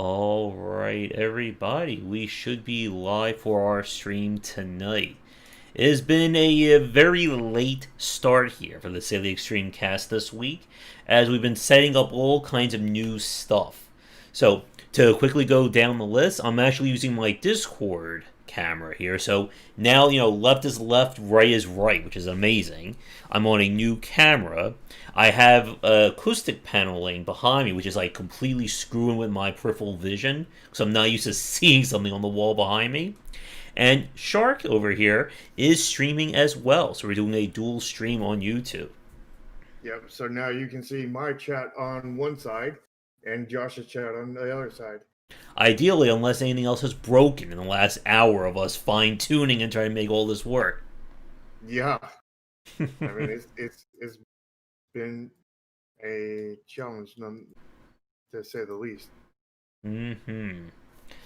All right, everybody, we should be live for our stream tonight. It has been a very late start here for the Silly Extreme cast this week, as we've been setting up all kinds of new stuff. So, to quickly go down the list, I'm actually using my Discord camera here. So now, left is left, right is right, which is amazing. I'm on a new camera. I have acoustic paneling behind me, which is like completely screwing with my peripheral vision, so I'm not used to seeing something on the wall behind me. And Shark over here is streaming as well, so we're doing a dual stream on YouTube. Yep, so now you can see my chat on one side and Josh's chat on the other side. Ideally, unless anything else has broken in the last hour of us fine tuning and trying to make all this work. Yeah, I mean it's been a challenge, to say the least. Mm-hmm.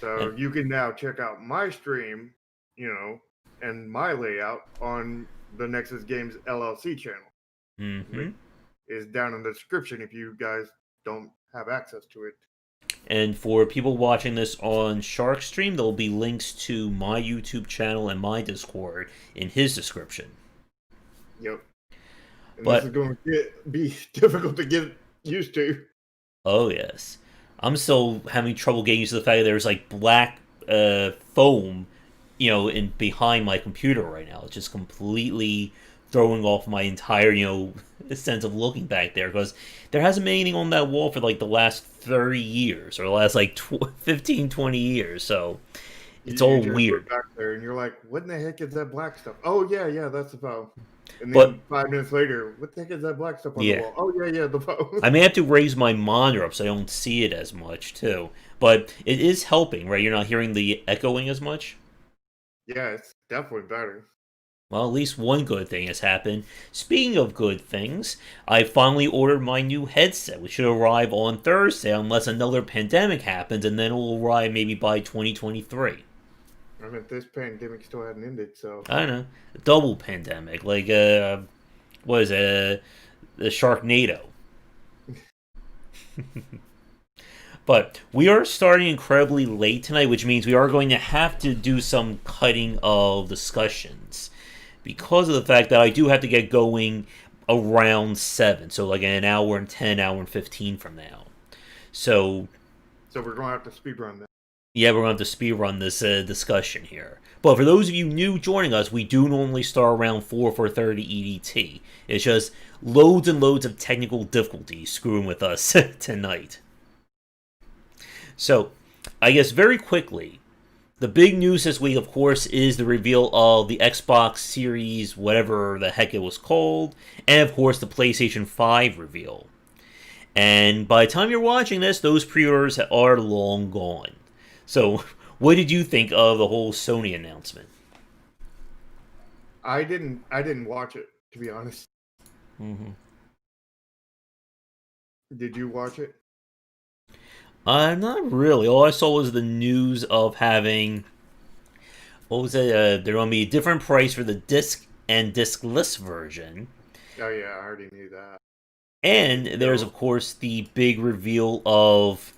So you can now check out my stream, and my layout on the Nexus Games LLC channel. Mm-hmm. Is down in the description if you guys don't have access to it. And for people watching this on Shark Stream, there'll be links to my YouTube channel and my Discord in his description. Yep. And this is going to be difficult to get used to. Oh, yes. I'm still having trouble getting used to the fact that there's like black foam, in behind my computer right now. It's just completely throwing off my entire, sense of looking back there, because there hasn't been anything on that wall for like the last 30 years or the last like 15, 20 years. So it's all weird. Back there and you're like, what in the heck is that black stuff? Oh, yeah, that's the phone. And then 5 minutes later, what the heck is that black stuff on the wall? Oh, yeah, the phone. I may have to raise my monitor up so I don't see it as much, too. But it is helping, right? You're not hearing the echoing as much? Yeah, it's definitely better. Well, at least one good thing has happened. Speaking of good things, I finally ordered my new headset, which should arrive on Thursday unless another pandemic happens, and then it will arrive maybe by 2023. I mean, this pandemic still hadn't ended, so... I don't know. A double pandemic. Like, what is it? The Sharknado. But we are starting incredibly late tonight, which means we are going to have to do some cutting of discussions, because of the fact that I do have to get going around 7, so like an hour and 10, hour and 15 from now. So we're going to have to speedrun that. Yeah, we're going to have to speedrun this discussion here. But for those of you new joining us, we do normally start around 4:30 EDT. It's just loads and loads of technical difficulties screwing with us tonight. So, I guess very quickly, the big news this week, of course, is the reveal of the Xbox Series, whatever the heck it was called, and of course the PlayStation 5 reveal. And by the time you're watching this, those pre-orders are long gone. So, what did you think of the whole Sony announcement? I didn't watch it, to be honest. Mm-hmm. Did you watch it? Not really. All I saw was the news of having... What was it? There going to be a different price for the disc and discless version. Oh yeah, I already knew that. And there's, of course, the big reveal of...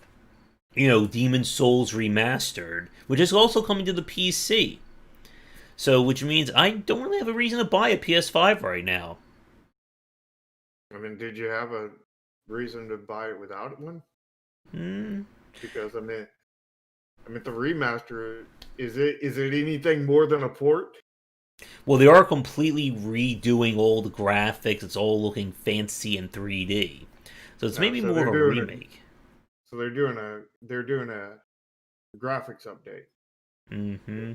Demon's Souls Remastered, which is also coming to the PC. So, which means I don't really have a reason to buy a PS5 right now. I mean, did you have a reason to buy it without one? Because I mean, the remaster, is it anything more than a port? Well, they are completely redoing all the graphics. It's all looking fancy in 3D. So it's maybe more of a remake. So they're doing a graphics update. Mm-hmm.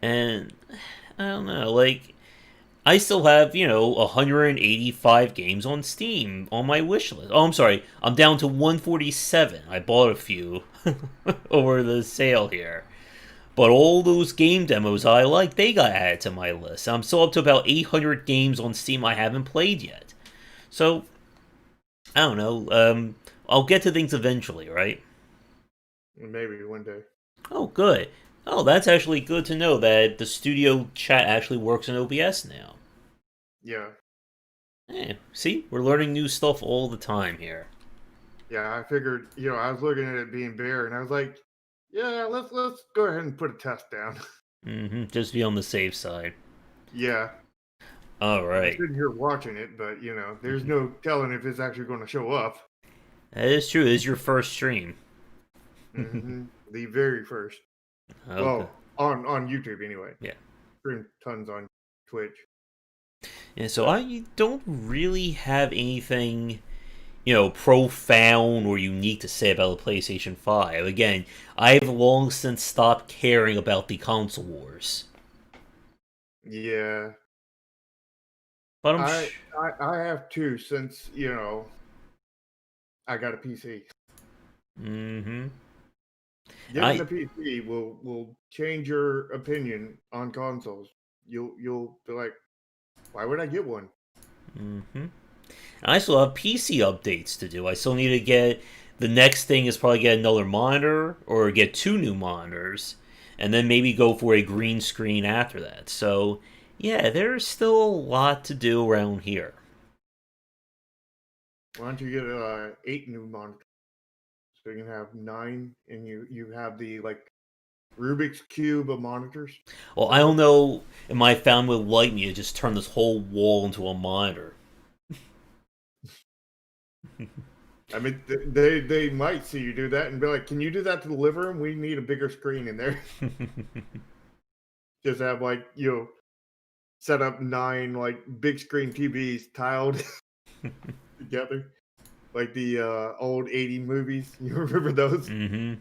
And I don't know, like, I still have, 185 games on Steam on my wish list. Oh, I'm sorry, I'm down to 147. I bought a few over the sale here. But all those game demos I like, they got added to my list. I'm still up to about 800 games on Steam I haven't played yet. So, I don't know, I'll get to things eventually, right? Maybe one day. Oh, good. Oh, that's actually good to know that the studio chat actually works in OBS now. Yeah. See? We're learning new stuff all the time here. Yeah, I figured, I was looking at it being bare, and I was like, yeah, let's go ahead and put a test down. Just be on the safe side. Yeah, All I'm right. sitting here watching it, but there's no telling if it's actually going to show up. That is true. It is your first stream. The very first. Okay. Well, on YouTube anyway. Yeah. Stream tons on Twitch. Yeah, so I don't really have anything, profound or unique to say about the PlayStation 5. Again, I've long since stopped caring about the console wars. Yeah, But I'm I I have two since I got a PC. Mm-hmm. Getting a PC will change your opinion on consoles. You'll be like, why would I get one? Mm-hmm. I still have PC updates to do. I still need to get the next thing is probably get another monitor or get two new monitors, and then maybe go for a green screen after that. So yeah, there's still a lot to do around here. Why don't you get 8 new monitors so you can have 9, and you have the Rubik's cube of monitors. Well, I don't know if my family would like me to just turn this whole wall into a monitor. I mean, they might see you do that and be like, "Can you do that to the living room? We need a bigger screen in there." Just have set up 9 big screen TVs tiled together, like the old 80 movies. You remember those? Mm-hmm.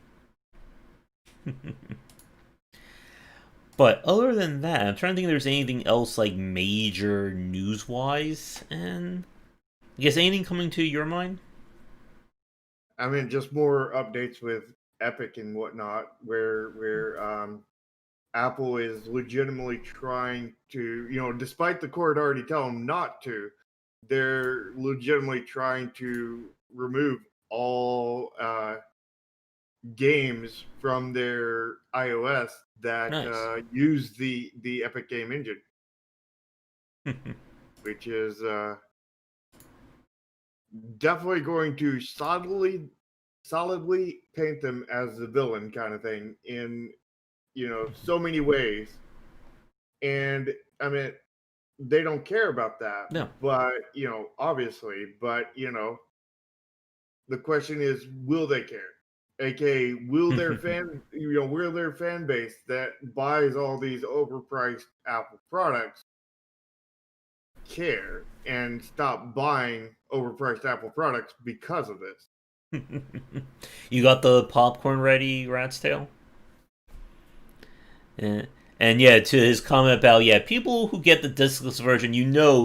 But other than that, I'm trying to think if there's anything else like major news-wise, and I guess anything coming to your mind? I mean, just more updates with Epic and whatnot, where Apple is legitimately trying to, despite the court already telling them not to, they're legitimately trying to remove all games from their iOS that Nice. use the Epic Game Engine, which is definitely going to solidly paint them as the villain kind of thing in so many ways. And I mean, they don't care about that, No. but obviously, but the question is, will they care? AKA, will their fan base that buys all these overpriced Apple products care and stop buying overpriced Apple products because of this? You got the popcorn ready, Rat's Tail? Yeah. And yeah, to his comment about, yeah, people who get the discless version,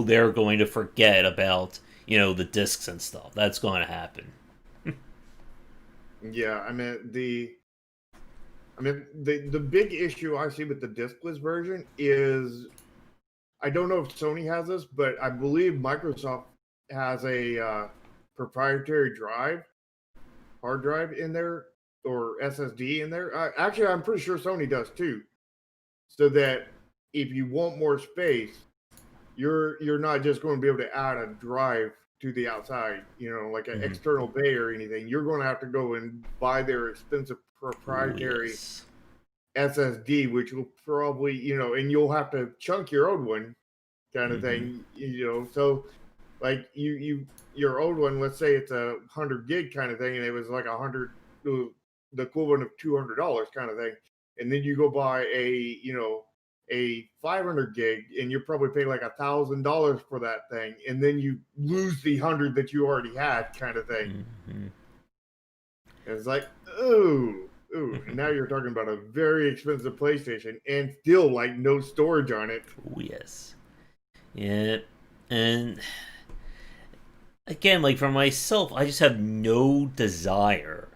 they're going to forget about, the discs and stuff. That's going to happen. Yeah, I mean the big issue I see with the discless version is, I don't know if Sony has this, but I believe Microsoft has a proprietary hard drive in there, or SSD in there. Actually, I'm pretty sure Sony does too. So that if you want more space, you're not just going to be able to add a drive to the outside, like an external bay or anything. You're going to have to go and buy their expensive proprietary SSD, which will probably, and you'll have to chunk your own one kind of thing, So like your old one, let's say it's 100 gig kind of thing, and it was like 100, the equivalent of $200 kind of thing, and then you go buy a 500 gig, and you probably pay like $1,000 for that thing, and then you lose the 100 that you already had kind of thing. It's like, ooh, now you're talking about a very expensive PlayStation and still like no storage on it. Oh yes. Yeah. And again, like for myself, I just have no desire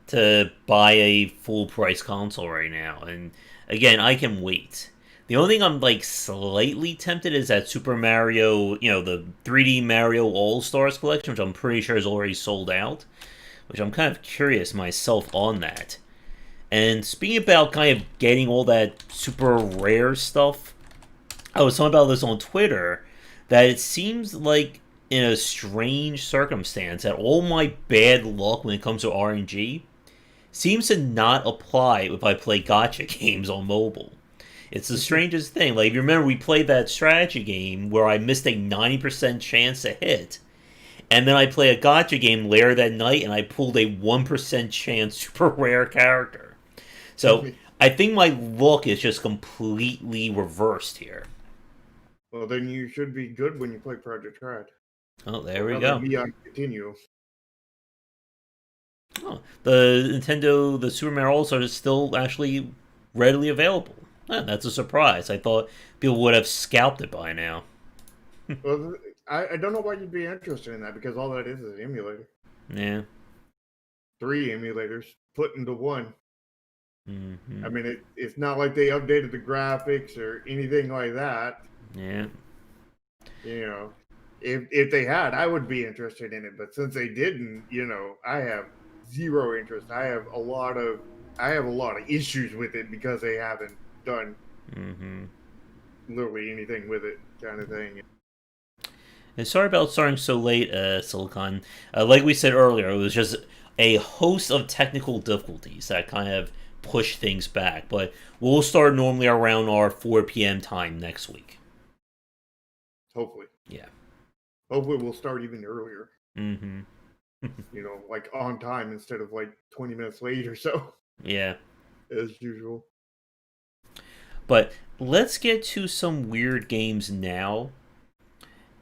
to buy a full price console right now. And again, I can wait. The only thing I'm like slightly tempted is that Super Mario, the 3D Mario All Stars collection, which I'm pretty sure is already sold out. Which I'm kind of curious myself on that. And speaking about kind of getting all that super rare stuff, I was talking about this on Twitter, that it seems like in a strange circumstance that all my bad luck when it comes to RNG seems to not apply if I play gotcha games on mobile. It's the strangest thing. Like, if you remember, we played that strategy game where I missed a 90% chance to hit, and then I play a gotcha game later that night and I pulled a 1% chance super rare character. So I think my luck is just completely reversed here. Well, then you should be good when you play Project Red. Oh, there we go. Continue. Oh, the Nintendo, the Super Mario All-Stars is still actually readily available. Oh, that's a surprise. I thought people would have scalped it by now. Well, I don't know why you'd be interested in that, because all that is an emulator. Yeah. 3 emulators put into one. Mm-hmm. I mean, it's not like they updated the graphics or anything like that. Yeah. You know, if they had, I would be interested in it. But since they didn't, I have zero interest. I have a lot of issues with it because they haven't done literally anything with it, kind of thing. And sorry about starting so late, Silicon. Like we said earlier, it was just a host of technical difficulties that kind of push things back. But we'll start normally around our 4 p.m. time next week. Hopefully. Yeah. Hopefully we'll start even earlier. Mm-hmm. Like on time instead of like 20 minutes late or so. Yeah. As usual. But let's get to some weird games now.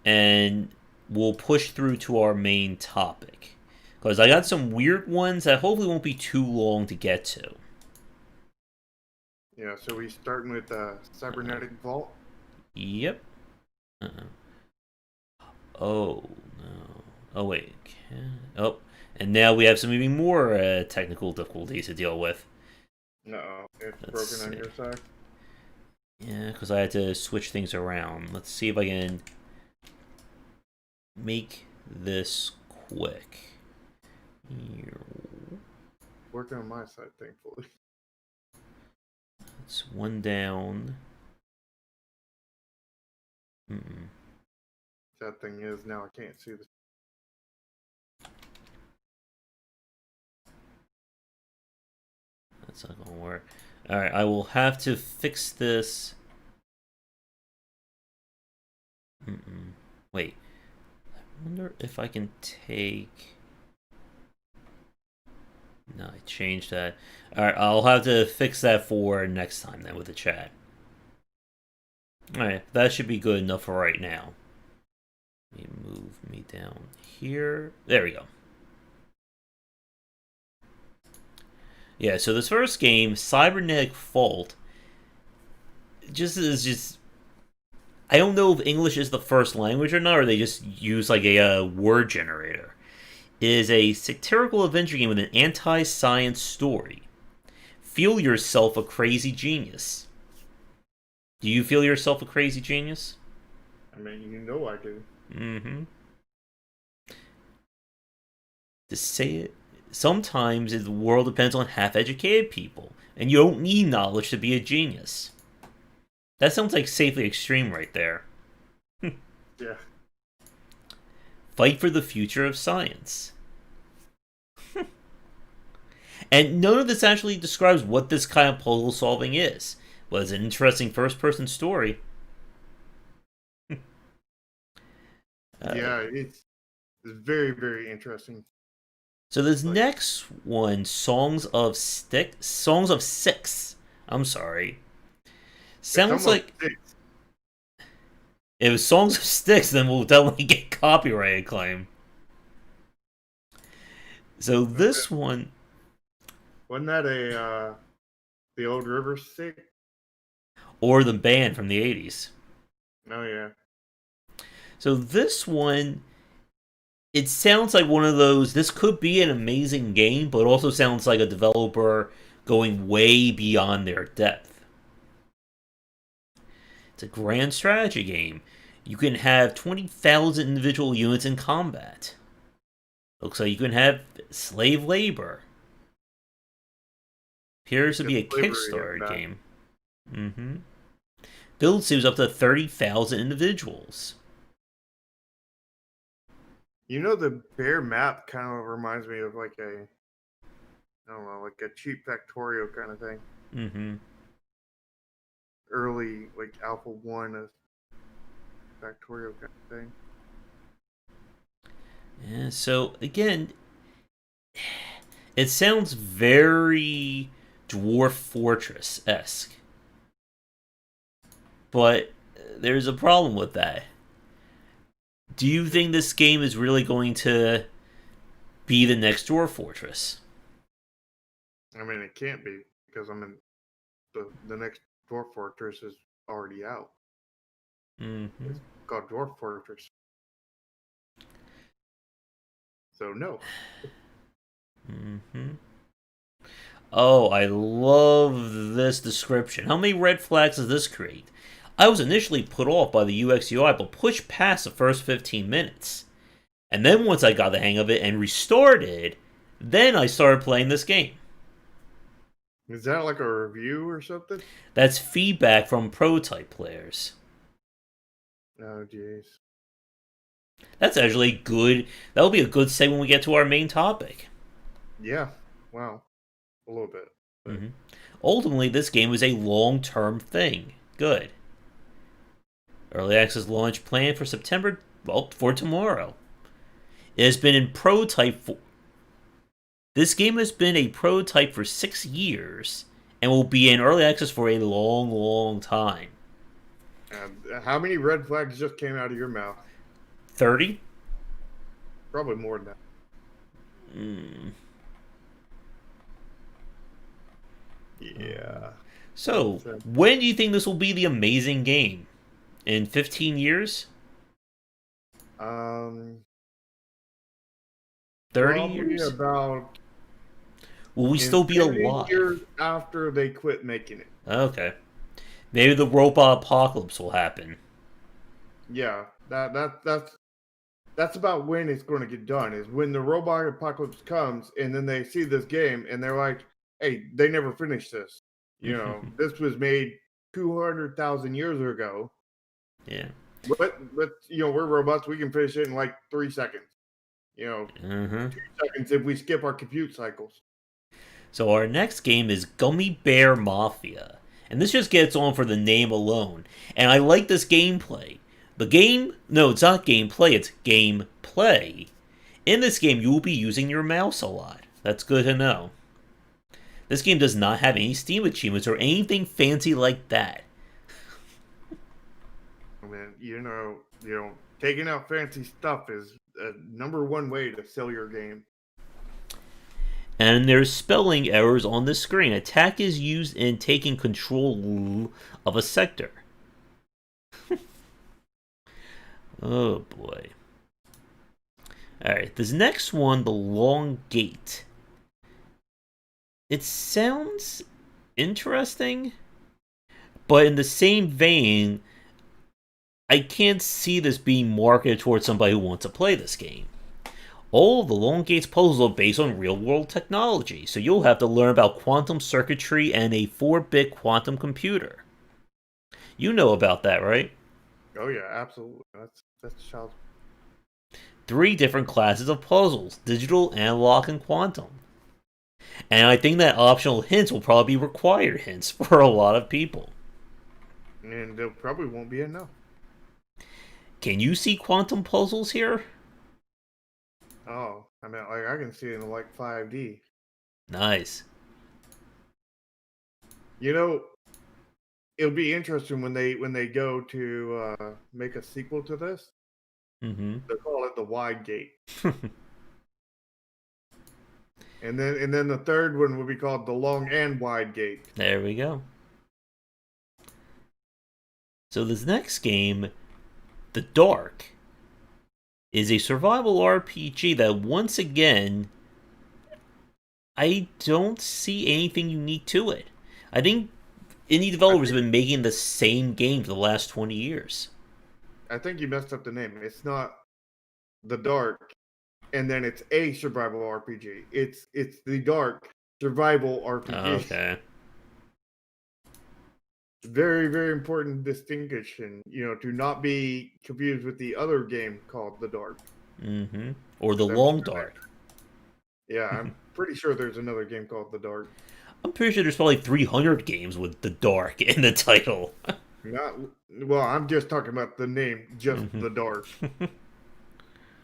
And we'll push through to our main topic. Because I got some weird ones that hopefully won't be too long to get to. Yeah, so we starting with Cybernetic Vault? Yep. Oh, no. Oh, wait. Oh, and now we have some even more technical difficulties to deal with. No, it's broken on your side? Yeah, because I had to switch things around. Let's see if I can make this quick. Working on my side, thankfully. It's one down. That thing is now I can't see the. That's not gonna work. Alright, I will have to fix this. Wait. I wonder if I can take. No, I changed that. Alright, I'll have to fix that for next time then with the chat. Alright, that should be good enough for right now. Let me move me down here. There we go. Yeah, so this first game, Cybernetic Vault, just I don't know if English is the first language or not, or they just use like a word generator. It is a satirical adventure game with an anti-science story. Feel yourself a crazy genius. Do you feel yourself a crazy genius? I mean, I do. Mm-hmm. To say it, sometimes the world depends on half-educated people, and you don't need knowledge to be a genius. That sounds like Safely Extreme right there. Yeah. Fight for the future of science. And none of this actually describes what this kind of puzzle solving is. Well, it's an interesting first-person story. Yeah, it's very, very interesting. So this next one, Songs of Six. I'm sorry. Sounds like six. If it's Songs of Sticks, then we'll definitely get copyright claim. So this one, wasn't that the Old River Stick? Or the band from the 80s. Oh yeah. So this one, it sounds like one of those, this could be an amazing game, but it also sounds like a developer going way beyond their depth. It's a grand strategy game. You can have 20,000 individual units in combat. Looks like you can have slave labor. Appears to be a Kickstarter game. Build seems up to 30,000 individuals. You know, the bear map kind of reminds me of like I don't know, like a cheap Factorio kind of thing. Mm-hmm. Early, like Alpha 1 of Factorio kind of thing. Yeah, so again, it sounds very Dwarf Fortress esque, but there's a problem with that. Do you think this game is really going to be the next Dwarf Fortress? I mean, it can't be because I mean, the next Dwarf Fortress is already out. Mm-hmm. It's called Dwarf Fortress. So no. Mm-hmm. Oh, I love this description. How many red flags does this create? I was initially put off by the UX UI, but pushed past the first 15 minutes. And then once I got the hang of it and restarted, then I started playing this game. Is that like a review or something? That's feedback from prototype players. Oh, jeez. That's actually good. That'll be a good segue when we get to our main topic. Yeah. Wow. A little bit. But... Mm-hmm. Ultimately, this game is a long-term thing. Good. Early access launch planned for September, well, for tomorrow. It has been in prototype for... This game has been a prototype for 6 years and will be in early access for a long, long time. How many red flags just came out of your mouth? 30? Probably more than that. Yeah. So, when do you think this will be the amazing game? In 15 years? 30 years? About. Will we still be 10 alive? years after they quit making it. Okay. Maybe the robot apocalypse will happen. Yeah, that's about when it's going to get done. Is when the robot apocalypse comes, and then they see this game, and they're like, "Hey, they never finished this. You know, this was made 200,000 years ago. Yeah. But you know, we're robots. We can finish it in like 3 seconds. You know, 2 seconds if we skip our compute cycles." So our next game is Gummy Bear Mafia. And this just gets on for the name alone. And I like this gameplay. No, it's not gameplay, it's gameplay. In this game, you will be using your mouse a lot. That's good to know. This game does not have any Steam achievements or anything fancy like that. I mean, you know, taking out fancy stuff is number one way to sell your game. And there's spelling errors on the screen. Attack is used in taking control of a sector. Oh boy. Alright, this next one, The Long Gate. It sounds interesting, but in the same vein, I can't see this being marketed towards somebody who wants to play this game. All of the Long Gate's puzzles are based on real-world technology, so you'll have to learn about quantum circuitry and a 4-bit quantum computer. You know about that, right? Oh yeah, absolutely. That's child's. 3 different classes of puzzles: digital, analog, and quantum. And I think that optional hints will probably be required hints for a lot of people. And there probably won't be enough. Can you see quantum puzzles here? Oh, I mean, like I can see it in like 5D. Nice. You know, it'll be interesting when they go to make a sequel to this. Mm-hmm. They call it the Wide Gate. and then the third one will be called the Long and Wide Gate. There we go. So this next game, The Dark, is a survival RPG that, once again, I don't see anything unique to it. I think indie developers have been making the same game for the last 20 years. I think you messed up the name. It's not The Dark, and then it's a survival RPG. It's The Dark Survival RPG. Okay. Very, very important distinction, you know, to not be confused with the other game called The Dark. Mm-hmm. Or The I'm Long sure Dark. yeah, I'm pretty sure there's another game called The Dark. I'm pretty sure there's probably 300 games with The Dark in the title. Not well. I'm just talking about the name, just Mm-hmm. The Dark.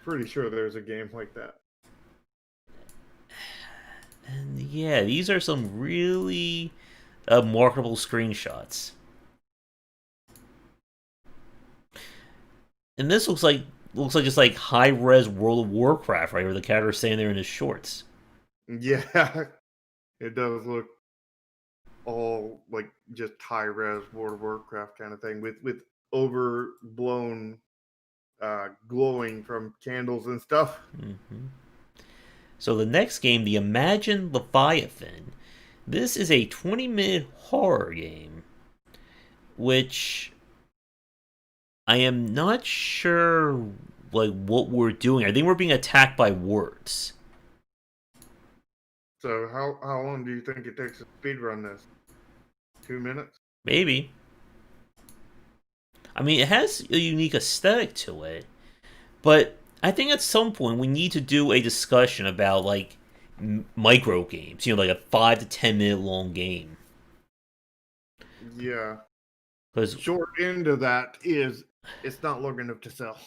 Pretty sure there's a game like that. And yeah, these are some really marketable screenshots. And this looks like just like high res World of Warcraft, right, where the character's standing there in his shorts. Yeah, it does look all like just high res World of Warcraft kind of thing with overblown glowing from candles and stuff. Mm-hmm. So the next game, the Imagine Leviathan. This is a 20-minute horror game, which I am not sure like what we're doing. I think we're being attacked by words. So how long do you think it takes to speed run this? 2 minutes? Maybe. I mean, it has a unique aesthetic to it, but I think at some point we need to do a discussion about like micro games. Like a 5 to 10 minute long game. Yeah. Because Short end of that is it's not long enough to sell.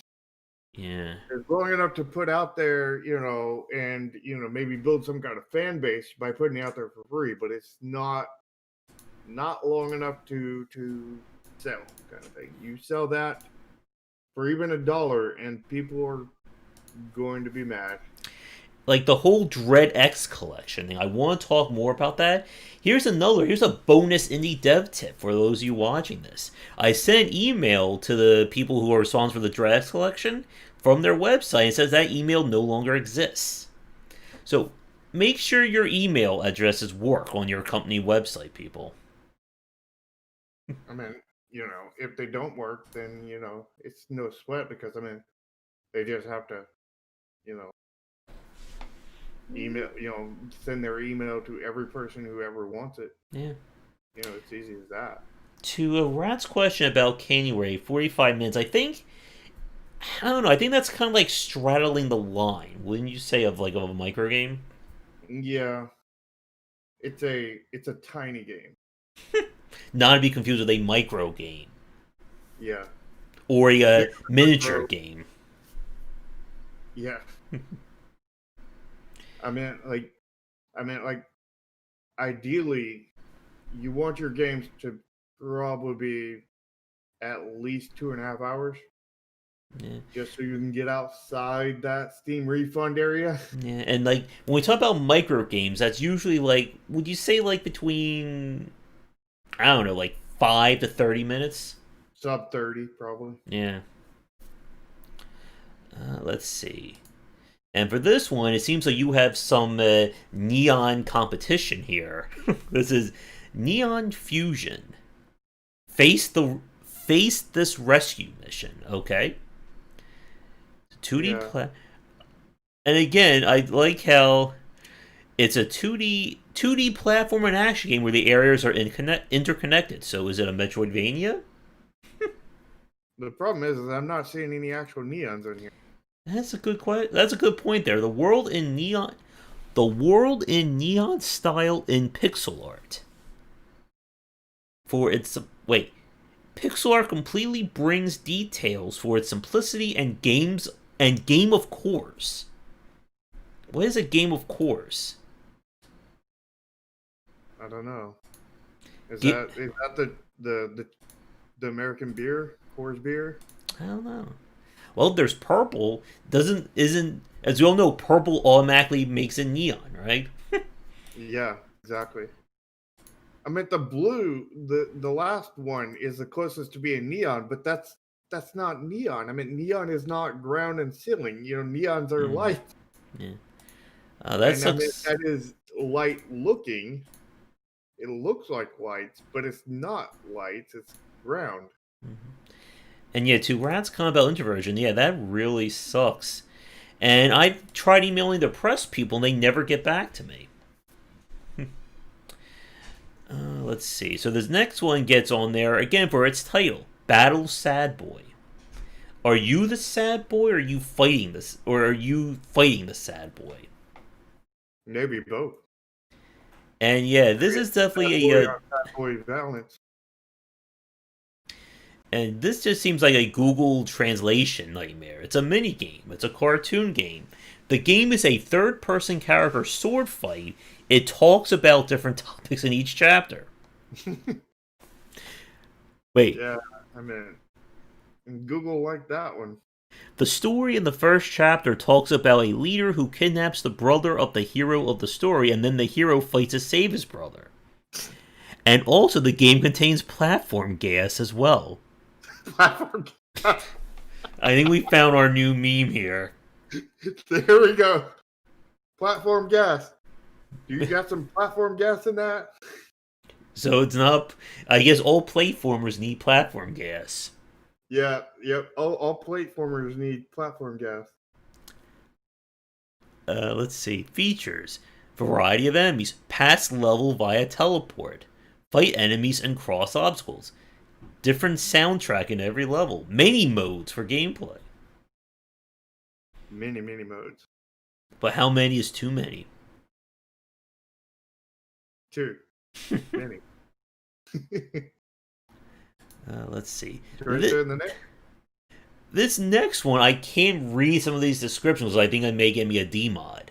yeah, It's long enough to put out there, and maybe build some kind of fan base by putting it out there for free, but it's not long enough to sell kind of thing. You sell that for even $1 and people are going to be mad. like the whole Dread X collection thing. I want to talk more about that. Here's a bonus indie dev tip for those of you watching this. I sent an email to the people who are responsible for the Dread X collection from their website. It says that email no longer exists. So make sure your email addresses work on your company website, people. I mean, if they don't work, then it's no sweat because they just have to, you know, email, send their email to every person who ever wants it. Yeah. It's easy as that. To a Rat's question about Canuary, 45 minutes, I don't know, I think that's kind of like straddling the line, wouldn't you say, of a micro game? Yeah, it's a tiny game. Not to be confused with a micro game. Yeah. Or a Yeah, miniature micro. game. Yeah. I mean, like, ideally, you want your games to probably be at least 2.5 hours, Yeah. just so you can get outside that Steam refund area. Yeah, and when we talk about micro games, that's usually would you say between, I don't know, 5 to 30 minutes? Sub 30, probably. Yeah. Let's see. And for this one, it seems like you have some neon competition here. This is Neon Fusion. Face this rescue mission. Okay. 2D Yeah. and again, I like how it's a 2D platform and action game where the areas are interconnected. So is it a Metroidvania? The problem is I'm not seeing any actual neons in here. That's a good point there. The world in neon style in pixel art. For its wait, pixel art completely brings details for its simplicity and game of cores. What is a game of cores? I don't know. Is Ge- that the American beer, Coors beer? I don't know. Well, there's purple. Isn't as we all know, purple automatically makes it neon, right? Yeah, exactly. I meant the blue, the last one is the closest to being neon, but that's not neon. I mean, neon is not ground and ceiling. Neons are light, Yeah. That and I mean sucks. that is light looking. It looks like lights, but it's not lights. It's ground. And yeah, to Rat's comment about introversion, yeah, that really sucks. And I've tried emailing the press people, and they never get back to me. Let's see. So this next one gets on there again for its title, Battle Sad Boy. Are you the sad boy, or are you fighting this, or are you fighting the sad boy? Maybe both. And yeah, this is definitely a Bad boy balance. and this just seems like a Google translation nightmare. It's a mini game. It's a cartoon game. The game is a third-person character sword fight. It talks about different topics in each chapter. Wait. Yeah, I mean, Google liked that one. The story in the first chapter talks about a leader who kidnaps the brother of the hero of the story, and then the hero fights to save his brother. And also, the game contains platform gas as well. Platform gas. I think we found our new meme here. There we go. Platform gas. You got some platform gas in that? So it's not. I guess all platformers need platform gas. Yeah, yep. All platformers need platform gas. Let's see. Features: variety of enemies, pass level via teleport, fight enemies and cross obstacles, different soundtrack in every level, many modes for gameplay. Many modes. But how many is too many? Too many. Let's see. This next one, I can't read some of these descriptions. I think I may get me a D mod.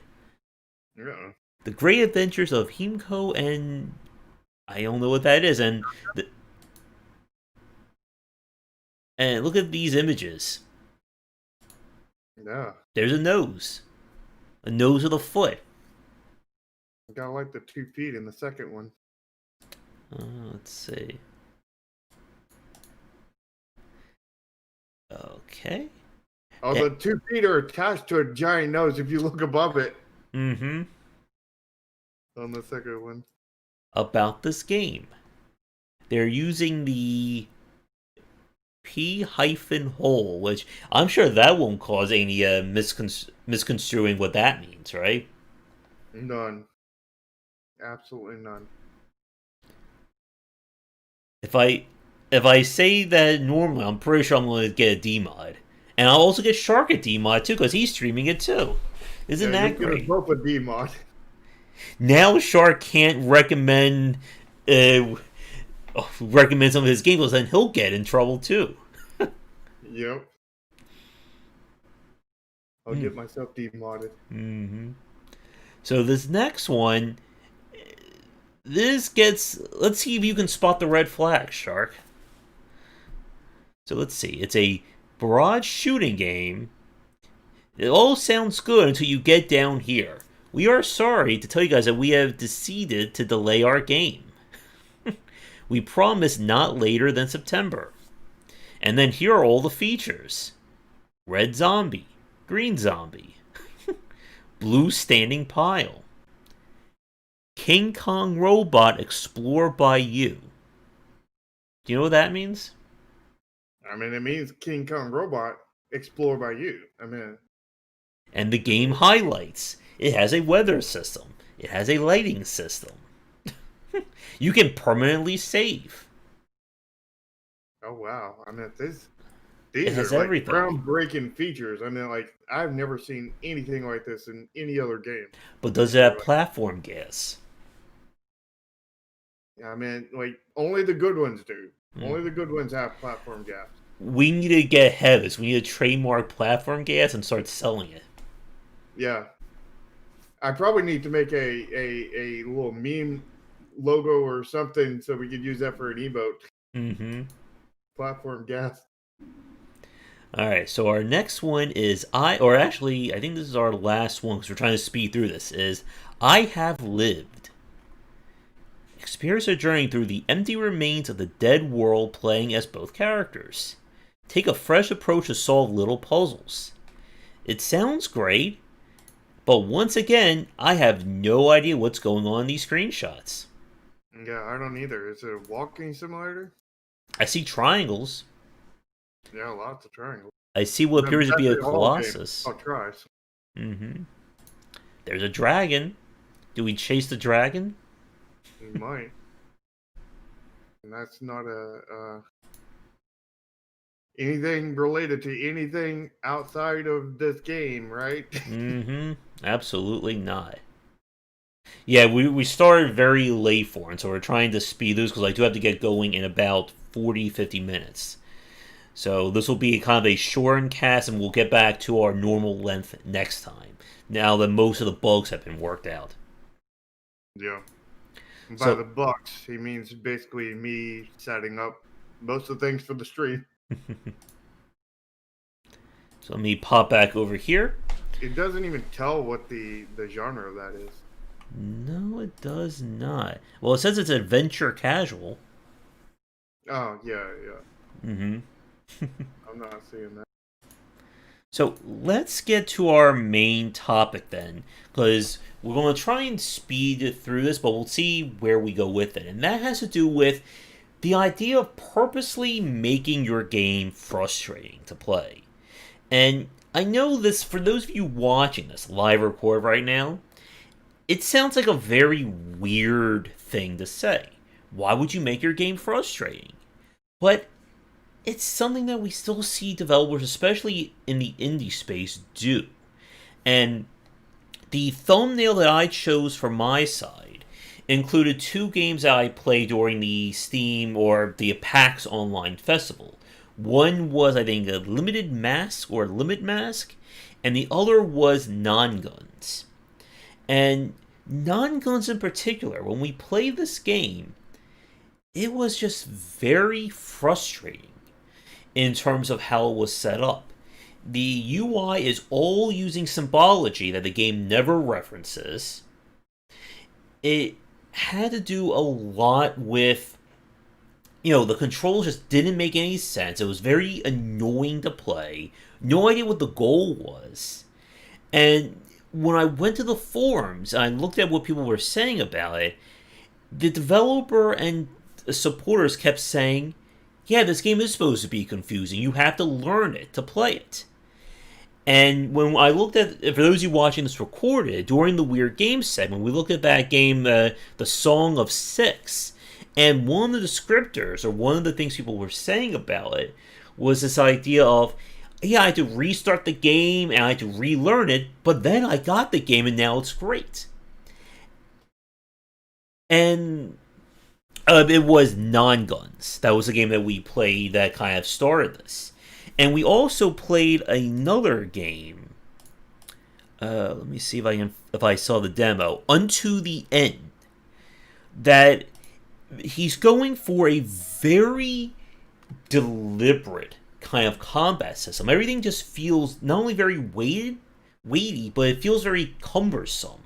Yeah. The Great Adventures of Himiko, and I don't know what that is. And look at these images. Yeah. There's a nose with a foot. I got like the 2 feet in the second one. Let's see. Okay. Oh, the 2 feet are attached to a giant nose if you look above it. Mm-hmm. On the second one. About this game. They're using the P-hole, which I'm sure that won't cause any misconstruing what that means, right? None. Absolutely none. If I say that normally, I'm pretty sure I'm going to get a D mod, and I'll also get Shark a D mod too because he's streaming it too. Isn't that great? Both a D mod. Now Shark can't recommend some of his games, and he'll get in trouble too. Yep. I'll get myself demodded. Mm-hmm. So this next one, let's see if you can spot the red flag, Shark. So let's see. It's a barrage shooting game. It all sounds good until you get down here. We are sorry to tell you guys that we have decided to delay our game. We promise not later than September. And then here are all the features. Red zombie, green zombie, blue standing pile, King Kong robot explore by you. Do you know what that means? I mean, it means King Kong robot explore by you. I mean, and the game highlights. It has a weather system. It has a lighting system. You can permanently save. Oh wow! I mean, these has are like everything. Groundbreaking features. I mean, like I've never seen anything like this in any other game. But does it have platform gas? Yeah, I mean, like only the good ones do. Only the good ones have platform gas. We need to get ahead of this. We need to trademark platform gas and start selling it. Yeah. I probably need to make a little meme logo or something so we could use that for an emote. Mm-hmm. Platform gas. All right, so our next one is I think this is our last one because we're trying to speed through this, is I Have Lived. Experience a journey through the empty remains of the dead world playing as both characters. Take a fresh approach to solve little puzzles. It sounds great, but once again, I have no idea what's going on in these screenshots. Yeah, I don't either. Is it a walking simulator? I see triangles. Yeah, lots of triangles. I see what appears to be a colossus. I'll try. Mm-hmm. There's a dragon. Do we chase the dragon? We might. And that's not anything related to anything outside of this game, right? Mm-hmm. Absolutely not. Yeah, we started very late for it, so we're trying to speed this because I do have to get going in about 40-50 minutes. So this will be kind of a shortened cast, and we'll get back to our normal length next time. Now that most of the bugs have been worked out. Yeah. And by So, the bucks, he means basically me setting up most of the things for the stream. so let me pop back over here. It doesn't even tell what the genre of that is. No, it does not. Well, it says it's adventure casual. Oh yeah. Mm-hmm. I'm not seeing that. So let's get to our main topic then, because we're going to try and speed through this, but we'll see where we go with it. And that has to do with the idea of purposely making your game frustrating to play. And I know this, for those of you watching this live record right now, it sounds like a very weird thing to say. Why would you make your game frustrating? But it's something that we still see developers, especially in the indie space, do. And the thumbnail that I chose for my side included two games that I played during the Steam or the PAX Online Festival. One was, I think, a Limited Mask or Limit Mask, and the other was Non-Guns. And Non-Guns in particular, when we played this game, it was just very frustrating in terms of how it was set up. The UI is all using symbology that the game never references. It had to do a lot with, the controls just didn't make any sense. It was very annoying to play. No idea what the goal was. And when I went to the forums and I looked at what people were saying about it, the developer and supporters kept saying, yeah, this game is supposed to be confusing. You have to learn it to play it. And when I looked at, for those of you watching this recorded, during the Weird Games segment, we looked at that game, The Song of Six. And one of the descriptors, or one of the things people were saying about it, was this idea of, yeah, I had to restart the game and I had to relearn it, but then I got the game and now it's great. And it was Non-Guns. That was a game that we played that kind of started this. And we also played another game. Let me see if I saw the demo. Unto the End. That he's going for a very deliberate kind of combat system. Everything just feels not only very weighty, but it feels very cumbersome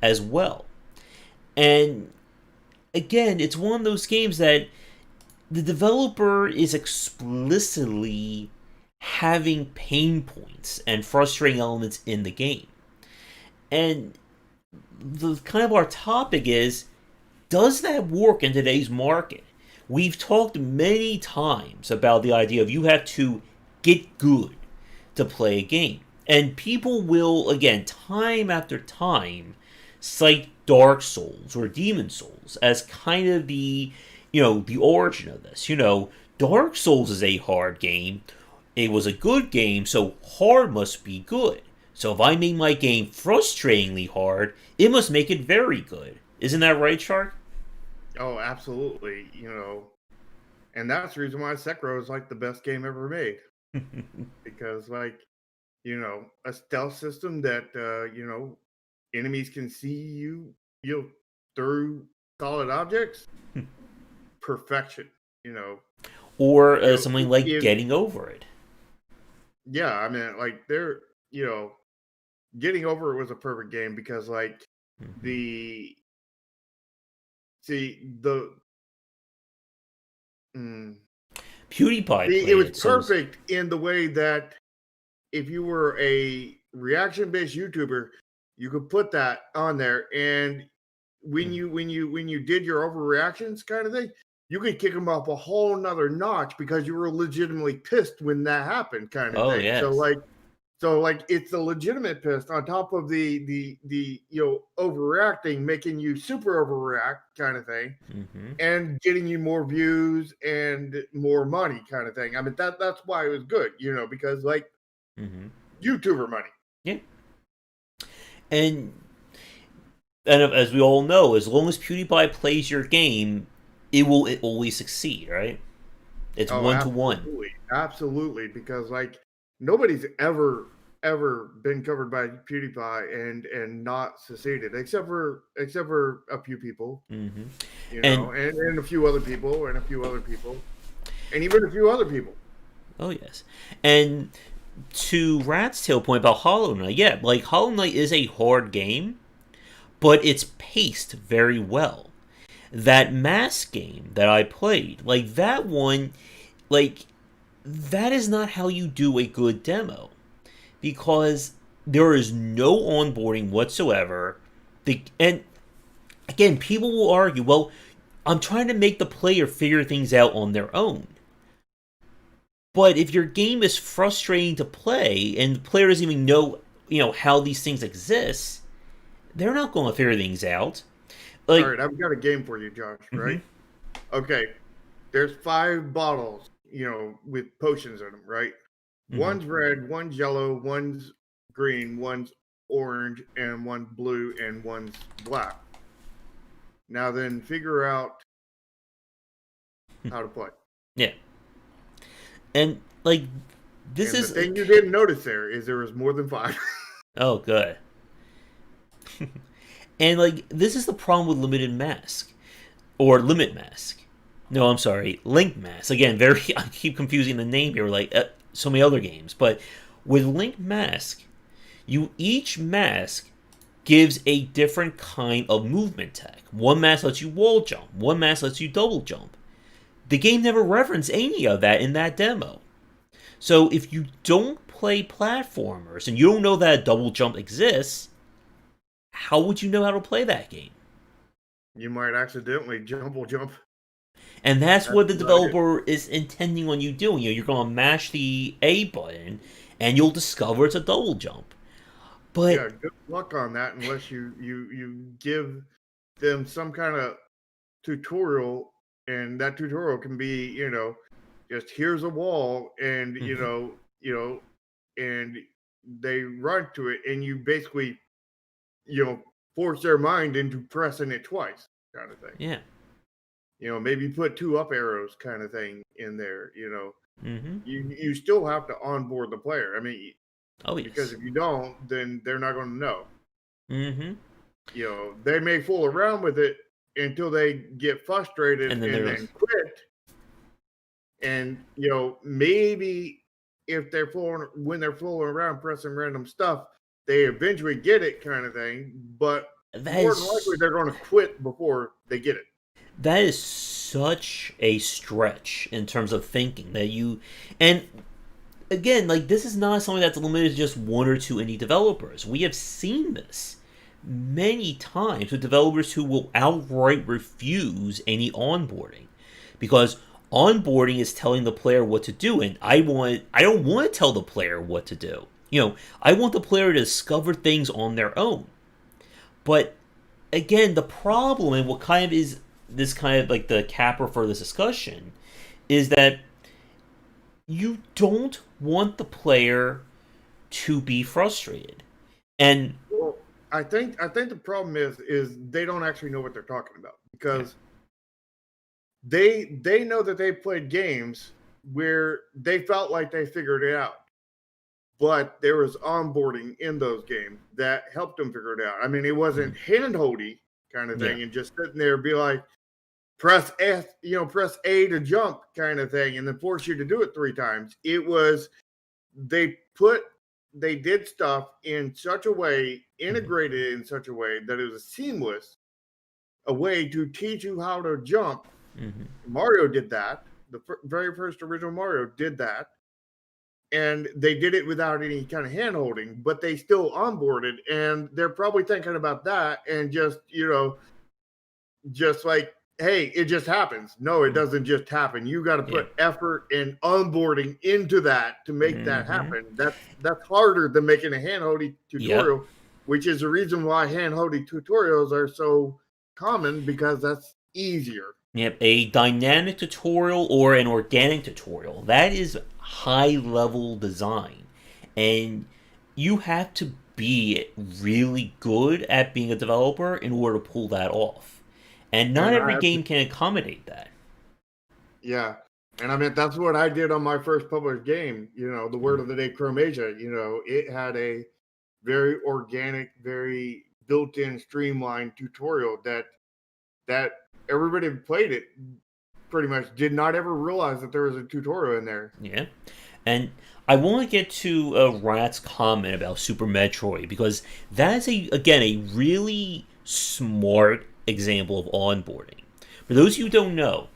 as well. And again, it's one of those games that the developer is explicitly having pain points and frustrating elements in the game. And the kind of our topic is, does that work in today's market? We've talked many times about the idea of you have to get good to play a game. And people will, again, time after time, cite Dark Souls or Demon Souls as kind of the origin of this. Dark Souls is a hard game. It was a good game, so hard must be good. So if I make my game frustratingly hard, it must make it very good. Isn't that right, Shark? Oh, absolutely. And that's the reason why Sekiro is like the best game ever made. Because a stealth system that enemies can see you through solid objects, perfection. Or something like Getting Over It. Yeah, I mean, Getting Over It was a perfect game because the PewDiePie it was perfect in the way that if you were a reaction-based YouTuber, you could put that on there, and when you did your overreactions kind of thing, you could kick them up a whole nother notch because you were legitimately pissed when that happened, kind of thing. Yes. So So like it's a legitimate piss on top of the overreacting, making you super overreact kind of thing, and getting you more views and more money kind of thing. I mean that's why it was good, because like YouTuber money. Yeah. And as we all know, as long as PewDiePie plays your game, it always succeed, right? It's 1-to-1. Absolutely, because like nobody's ever been covered by PewDiePie and not succeeded, except for a few people, and a few other people, and a few other people, and even a few other people. Oh yes, and to Rat's tail point about Hollow Knight, yeah, like Hollow Knight is a hard game, but it's paced very well. That Mask game that I played, like that one, like that is not how you do a good demo, because there is no onboarding whatsoever. And again, people will argue, well, I'm trying to make the player figure things out on their own. But if your game is frustrating to play and the player doesn't even know, how these things exist, they're not going to figure things out. Like, all right, I've got a game for you, Josh, right? Okay. There's 5 bottles, with potions in them, right? One's red, one's yellow, one's green, one's orange, and one's blue, and one's black. Now then, figure out how to play. Yeah. And, like, this is... the thing you didn't notice there was more than 5. Oh, good. And, like, this is the problem with Limited Mask. Or Limit Mask. No, I'm sorry. Link Mask. Again, I keep confusing the name here, like so many other games. But with Link Mask, each mask gives a different kind of movement tech. One mask lets you wall jump. One mask lets you double jump. The game never referenced any of that in that demo. So if you don't play platformers and you don't know that a double jump exists, how would you know how to play that game? You might accidentally jump. And that's what the developer is intending on you doing. You're going to mash the A button, and you'll discover it's a double jump. But yeah, good luck on that unless you give them some kind of tutorial, and that tutorial can be, just here's a wall, and and they run to it, and you basically, force their mind into pressing it twice, kind of thing. Yeah. Maybe put 2 up arrows kind of thing in there, You still have to onboard the player. I mean, because if you don't, then they're not going to know. They may fool around with it until they get frustrated and then quit. And, maybe if when they're fooling around pressing random stuff, they eventually get it kind of thing. But more than likely, they're going to quit before they get it. That is such a stretch in terms of thinking that and again, like, this is not something that's limited to just 1 or 2 indie developers. We have seen this many times with developers who will outright refuse any onboarding, because onboarding is telling the player what to do, and I don't want to tell the player what to do. I want the player to discover things on their own. But again, the problem, and what kind of is this kind of like the capper for this discussion, is that you don't want the player to be frustrated. And well, I think the problem is they don't actually know what they're talking about, because they know that they played games where they felt like they figured it out, but there was onboarding in those games that helped them figure it out. I mean, it wasn't hand-holdy kind of thing and just sitting there and be like, press S, press A to jump kind of thing, and then force you to do it 3 times. It was, they did stuff in such a way, integrated in such a way that it was seamless, a way to teach you how to jump. Mario did that. The very first original Mario did that. And they did it without any kind of hand-holding, but they still onboarded, and they're probably thinking about that and just, just like, hey, it just happens. No, it doesn't just happen. You got to put effort and onboarding into that to make that happen. That's harder than making a hand-holding tutorial, which is the reason why hand-holding tutorials are so common, because that's easier. Yep, a dynamic tutorial or an organic tutorial, that is high-level design. And you have to be really good at being a developer in order to pull that off. And not every game can accommodate that. Yeah. And I mean, that's what I did on my first published game. You know, the Word of the Day Chromasia, you know, it had a very organic, very built-in, streamlined tutorial that everybody who played it pretty much did not ever realize that there was a tutorial in there. Yeah. And I want to get to Rat's comment about Super Metroid, because that's, again, a really smart example of onboarding. For those of you who don't know,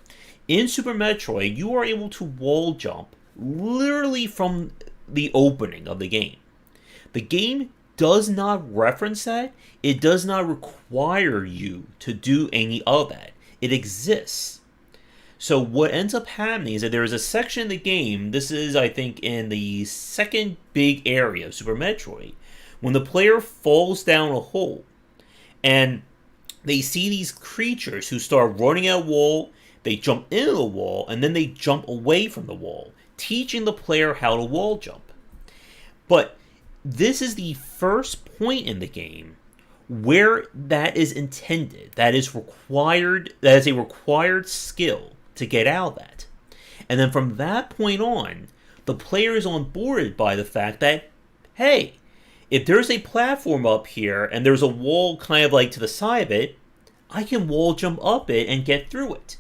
in Super Metroid, you are able to wall jump literally from the opening of the game. The game does not reference that. It does not require you to do any of that. It exists. So what ends up happening is that there is a section in the game, this is, I think, in the second big area of Super Metroid, when the player falls down a hole, and they see these creatures who start running at a wall, they jump into the wall, and then they jump away from the wall, teaching the player how to wall jump. But this is the first point in the game where that is intended. That is required. That is a required skill to get out of that. And then from that point on, the player is onboarded by the fact that, hey, if there's a platform up here and there's a wall kind of like to the side of it, I can wall jump up it and get through it.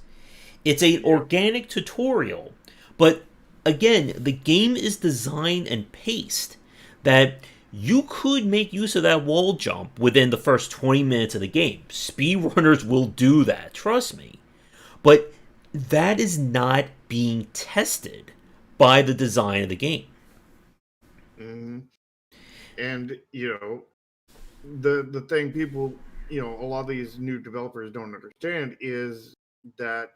It's an organic tutorial, but again, the game is designed and paced that you could make use of that wall jump within the first 20 minutes of the game. Speedrunners will do that, trust me. But that is not being tested by the design of the game. Mm-hmm. And, you know, the thing people, you know, a lot of these new developers don't understand is that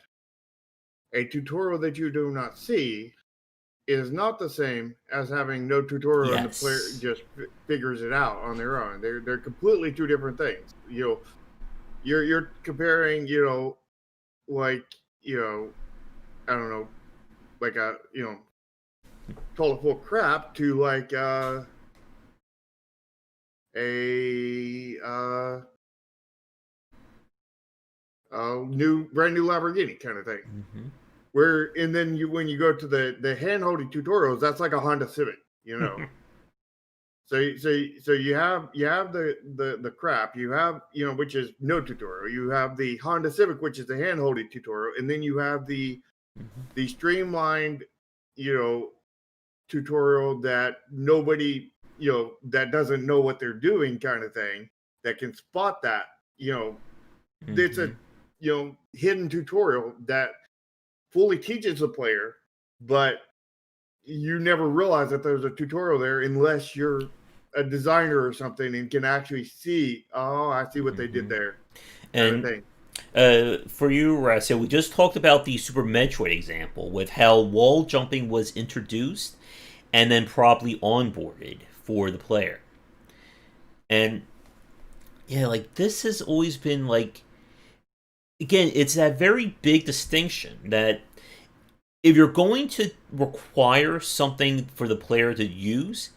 a tutorial that you do not see is not the same as having no tutorial and the player just figures it out on their own. They're completely two different things. You know, you're comparing, you know, like, you know, I don't know, like a, you know, colorful crap to like a brand new Lamborghini kind of thing. Mm-hmm. Where, and then when you go to the hand-holding tutorials, that's like a Honda Civic, you know. So you have the crap, you have, you know, which is no tutorial. You have the Honda Civic, which is the hand-holding tutorial, and then you have the streamlined, you know, tutorial that nobody, you know, that doesn't know what they're doing kind of thing, that can spot that, you know. It's a, you know, hidden tutorial that fully teaches the player, but you never realize that there's a tutorial there unless you're a designer or something and can actually see, oh, I see what they did there. And for you, Rassel, we just talked about the Super Metroid example with how wall jumping was introduced and then properly onboarded for the player. And yeah, like this has always been like, again, it's that very big distinction that if you're going to require something for the player to use,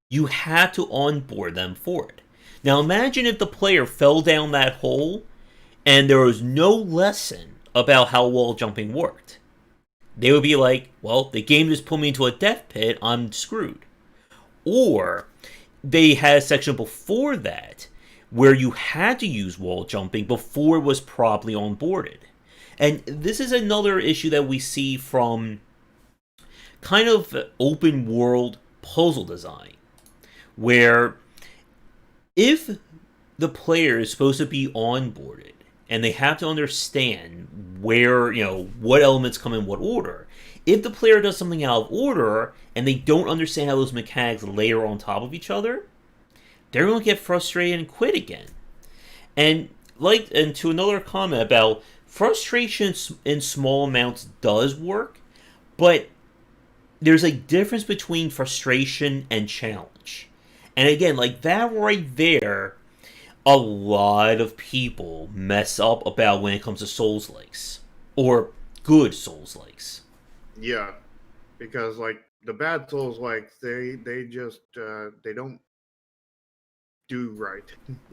you have to onboard them for it. Now imagine if the player fell down that hole and there was no lesson about how wall jumping worked. They would be like, well, the game just put me into a death pit, I'm screwed. Or they had a section before that where you had to use wall jumping before it was properly onboarded. And this is another issue that we see from kind of open world puzzle design, where if the player is supposed to be onboarded and they have to understand where, you know, what elements come in what order, if the player does something out of order and they don't understand how those mechanics layer on top of each other, they're going to get frustrated and quit again. And to another comment about frustration in small amounts does work, but there's a difference between frustration and challenge. And again, like that right there, a lot of people mess up about when it comes to Souls likes or good Souls likes. Yeah, because like the bad Souls, like they just they don't do right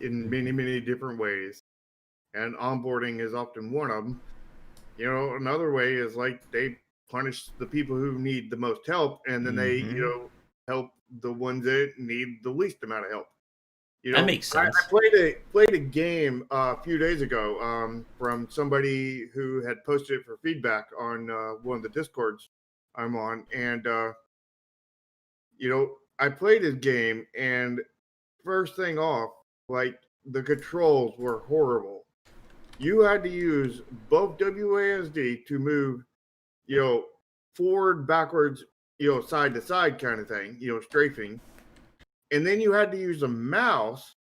in many different ways, and onboarding is often one of them. You know, another way is like they punish the people who need the most help, and then they Mm-hmm. help the ones that need the least amount of help. You That know, makes I sense. played a game a few days ago from somebody who had posted it for feedback on one of the discords I'm on, and I played his game, and first thing off, like the controls were horrible. You had to use both WASD to move, you know, forward, backwards, side to side kind of thing, strafing, and then you had to use a mouse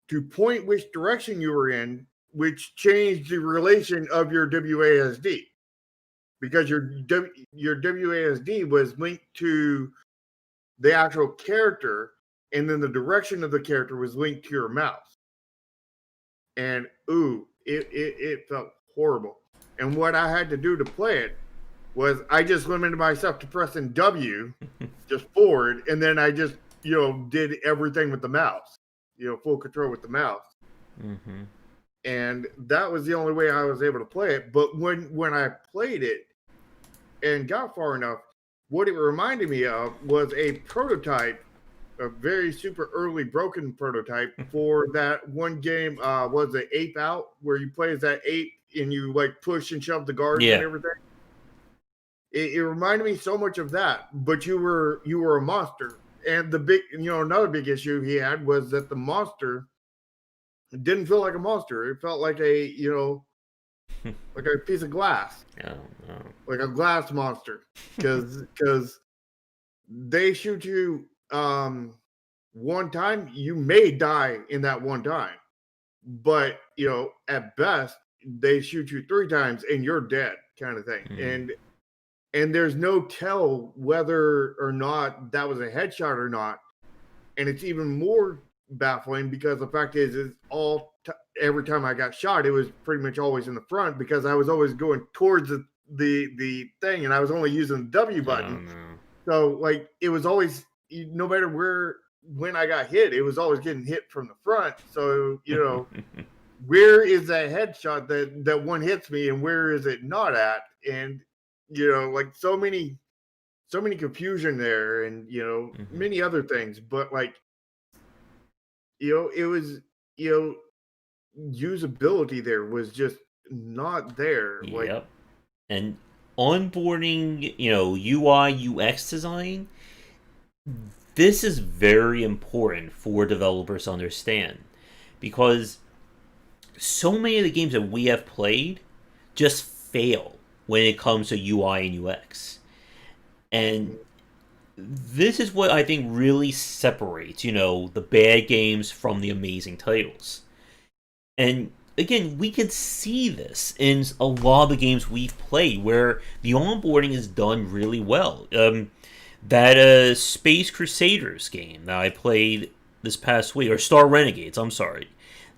to point which direction you were in, which changed the relation of your WASD because your WASD was linked to the actual character, and then the direction of the character was linked to your mouse. And it felt horrible. And what I had to do to play it was I just limited myself to pressing W, just forward, and then I just did everything with the mouse, full control with the mouse. Mm-hmm. And that was the only way I was able to play it. But when I played it and got far enough, what it reminded me of was a prototype, a very super early broken prototype for that one game. Was it Ape Out, where you play as that ape and you like push and shove the guards and Yeah. everything? It reminded me so much of that, but you were a monster. And the big, another big issue he had was that the monster didn't feel like a monster. It felt like like a piece of glass, Oh, no. like a glass monster, because they shoot you one time, you may die in that one time, but at best they shoot you three times and you're dead, kind of thing. Mm. And there's no tell whether or not that was a headshot or not. And it's even more baffling because the fact is every time I got shot, it was pretty much always in the front because I was always going towards the thing, and I was only using the W Oh, button. no. So like it was always, no matter when I got hit, it was always getting hit from the front. So where is that headshot that one hits me, and where is it not at? And like so many confusion there, and Mm-hmm. many other things. But like it was usability there was just not there. Like Yep. And onboarding, UI, UX design, this is very important for developers to understand because so many of the games that we have played just fail when it comes to UI and UX. And this is what I think really separates, the bad games from the amazing titles. And again, we can see this in a lot of the games we've played where the onboarding is done really well. That Space Crusaders game that I played this past week, or Star Renegades, I'm sorry,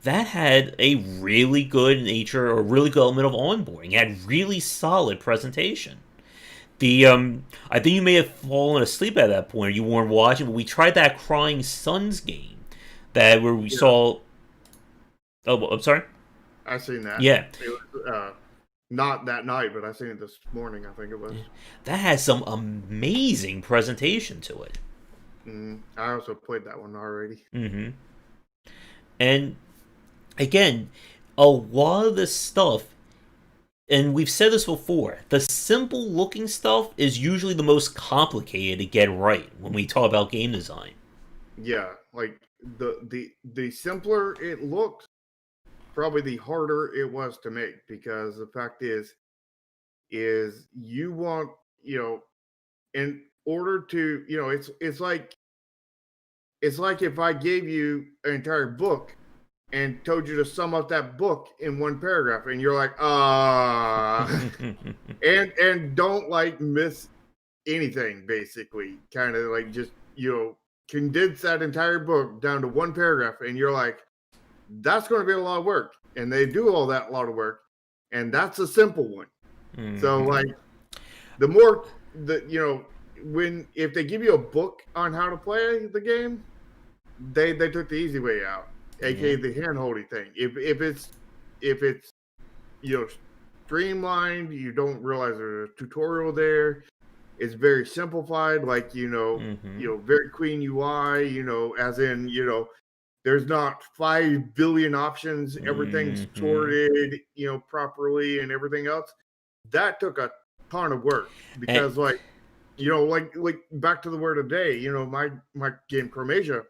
that had a really good nature or really good element of onboarding. It had really solid presentation. The I think you may have fallen asleep at that point, or you weren't watching. But we tried that Crying Suns game, that where we yeah, saw. Oh, I'm sorry. I seen that. Yeah, It was not that night, but I seen it this morning. I think it was. that has some amazing presentation to it. I also played that one already. Mm-hmm. And again, a lot of this stuff, and we've said this before, the simple looking stuff is usually the most complicated to get right when we talk about game design. Yeah, like the simpler it looks, probably the harder it was to make, because the fact is you want, in order to, it's like if I gave you an entire book and told you to sum up that book in one paragraph, and you're like, and don't like miss anything, basically, kind of like just condense that entire book down to one paragraph, and you're like, that's going to be a lot of work, and they do all that lot of work, and that's a simple one. So like the more if they give you a book on how to play the game, they took the easy way out, aka the hand-holding thing. If it's streamlined, you don't realize there's a tutorial there. It's very simplified, like very clean UI, as in there's not 5 billion options, everything's sorted properly and everything else. That took a ton of work because like back to the word of the day, my game Chromasia,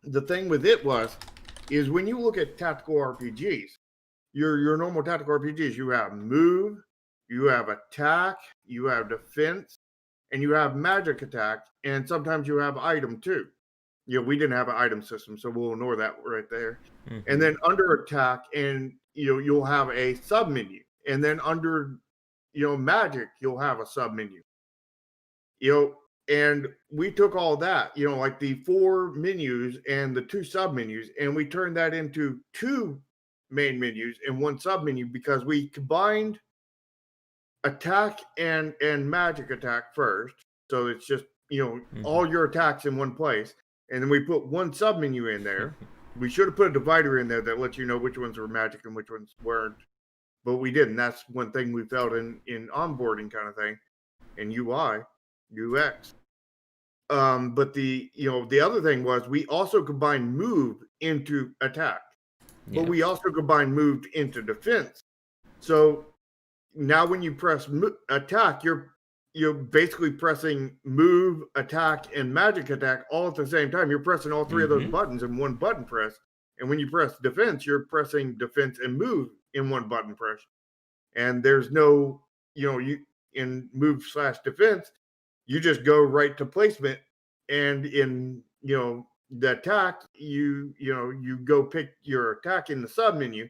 the thing with it is when you look at tactical RPGs, your normal tactical RPGs, you have move, you have attack, you have defense, and you have magic attack, and sometimes you have item too. We didn't have an item system, so we'll ignore that right there. And then under attack, and you'll have a sub menu, and then under magic, you'll have a sub menu. And we took all that, like the 4 menus and the 2 sub menus, and we turned that into 2 main menus and 1 sub menu because we combined attack and magic attack first. So it's just, all your attacks in one place. And then we put 1 sub menu in there. We should have put a divider in there that lets you know which ones were magic and which ones weren't. But we didn't. That's one thing we felt in onboarding kind of thing, in UI, UX. But the other thing was we also combined move into attack, but we also combined move into defense. So now when you press attack, you're basically pressing move, attack, and magic attack all at the same time. You're pressing all 3 of those buttons in one button press. And when you press defense, you're pressing defense and move in one button press. And there's no, you in move / defense, you just go right to placement. And in, the attack, you go pick your attack in the sub menu.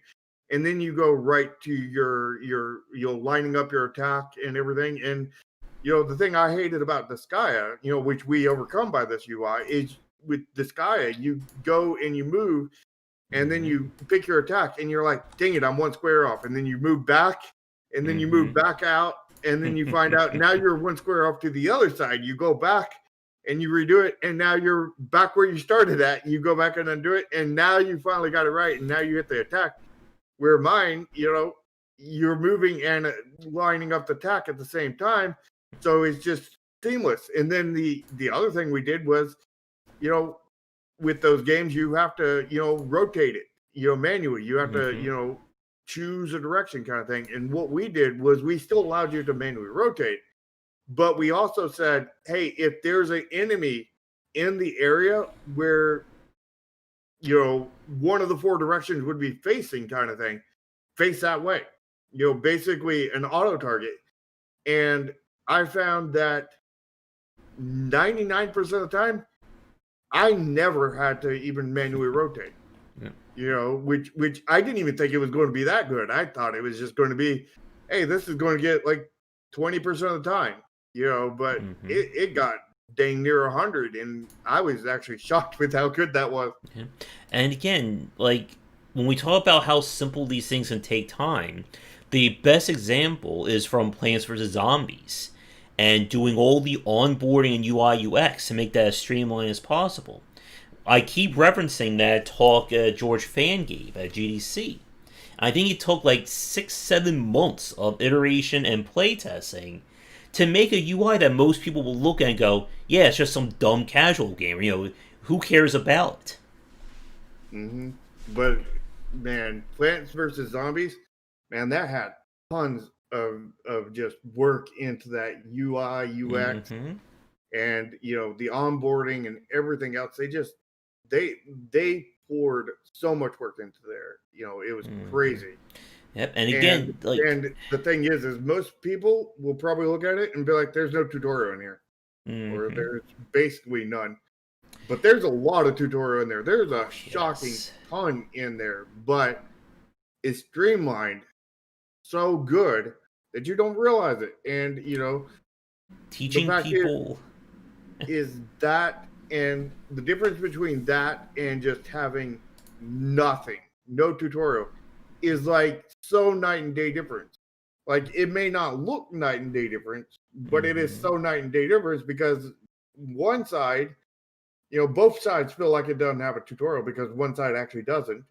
And then you go right to your lining up your attack and everything. And the thing I hated about Disgaea, which we overcome by this UI, is with Disgaea, you go and you move, and then you pick your attack, and you're like, dang it, I'm 1 square off. And then you move back, and then you move back out, and then you find out now you're 1 square off to the other side. You go back, and you redo it, and now you're back where you started at. You go back and undo it, and now you finally got it right, and now you hit the attack. Where mine, you're moving and lining up the attack at the same time. So it's just seamless. And then the other thing we did was, with those games, you have to, rotate it, manually. You have to, choose a direction kind of thing. And what we did was we still allowed you to manually rotate. But we also said, hey, if there's an enemy in the area where, one of the 4 directions would be facing kind of thing, face that way. Basically an auto target. And I found that 99% of the time, I never had to even manually rotate. Which I didn't even think it was going to be that good. I thought it was just going to be, hey, this is going to get like 20% of the time, but it got dang near 100, and I was actually shocked with how good that was. And again, like when we talk about how simple these things can take time, the best example is from Plants vs. Zombies and doing all the onboarding and UI UX to make that as streamlined as possible. I keep referencing that talk George Fan gave at GDC. I think it took like 6-7 months of iteration and playtesting to make a UI that most people will look at and go, yeah, it's just some dumb casual game. Who cares about it? But man, Plants vs. Zombies, man, that had tons of just work into that UI, UX, and the onboarding and everything else. They poured so much work into there. It was crazy. Yep, and again, and the thing is most people will probably look at it and be like, "There's no tutorial in here," or "There's basically none." But there's a lot of tutorial in there. There's a shocking Yes. ton in there, but it's streamlined so good that you don't realize it. And the Teaching fact people. is that, and the difference between that and just having nothing, no tutorial, is like so night and day difference. Like it may not look night and day difference, but it is so night and day difference because one side, both sides feel like it doesn't have a tutorial because one side actually doesn't.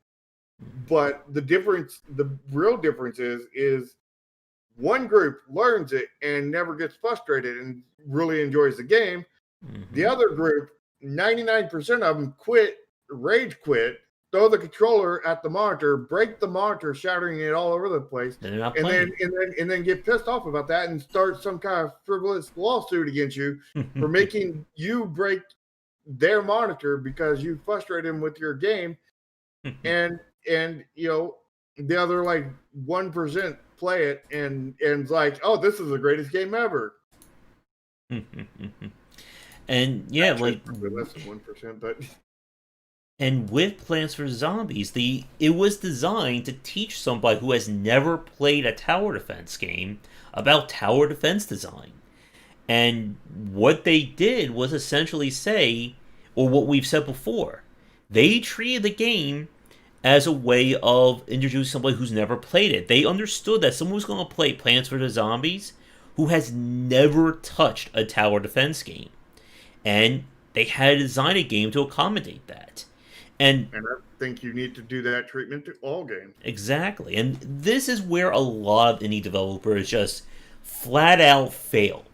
But the real difference is one group learns it and never gets frustrated and really enjoys the game. The other group, 99% of them rage quit, throw the controller at the monitor, break the monitor, shattering it all over the place, They're not and playing. then get pissed off about that and start some kind of frivolous lawsuit against you for making you break their monitor because you frustrated them with your game, and the other like 1% play it and it's like, oh, this is the greatest game ever. And yeah, Actually, like less than 1%, but and with Plants vs Zombies, it was designed to teach somebody who has never played a tower defense game about tower defense design. And what they did was essentially say, or what we've said before, they treated the game as a way of introducing somebody who's never played it. They understood that someone was going to play Plants vs. Zombies who has never touched a tower defense game. And they had to design a game to accommodate that. And I think you need to do that treatment to all games. exactly. And this is where a lot of indie developers just flat out fail.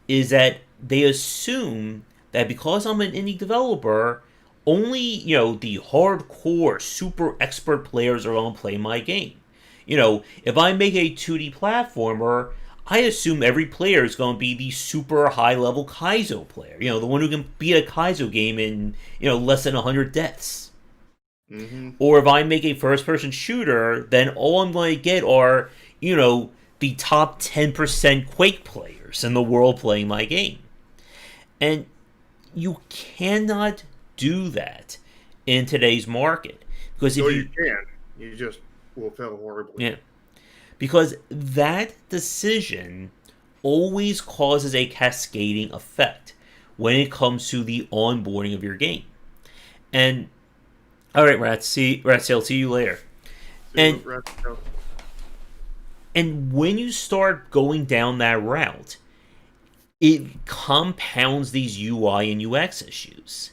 Is that they assume that because I'm an indie developer, only, the hardcore, super expert players are going to play my game. If I make a 2D platformer, I assume every player is going to be the super high level Kaizo player. The one who can beat a Kaizo game in, less than 100 deaths. Or if I make a first person shooter, then all I'm going to get are, the top 10% Quake players in the world playing my game. And you cannot do that in today's market. Because if you can, you just will fail horribly. Yeah. Because that decision always causes a cascading effect when it comes to the onboarding of your game. And all right, Ratsail, see you later. And when you start going down that route, it compounds these UI and UX issues.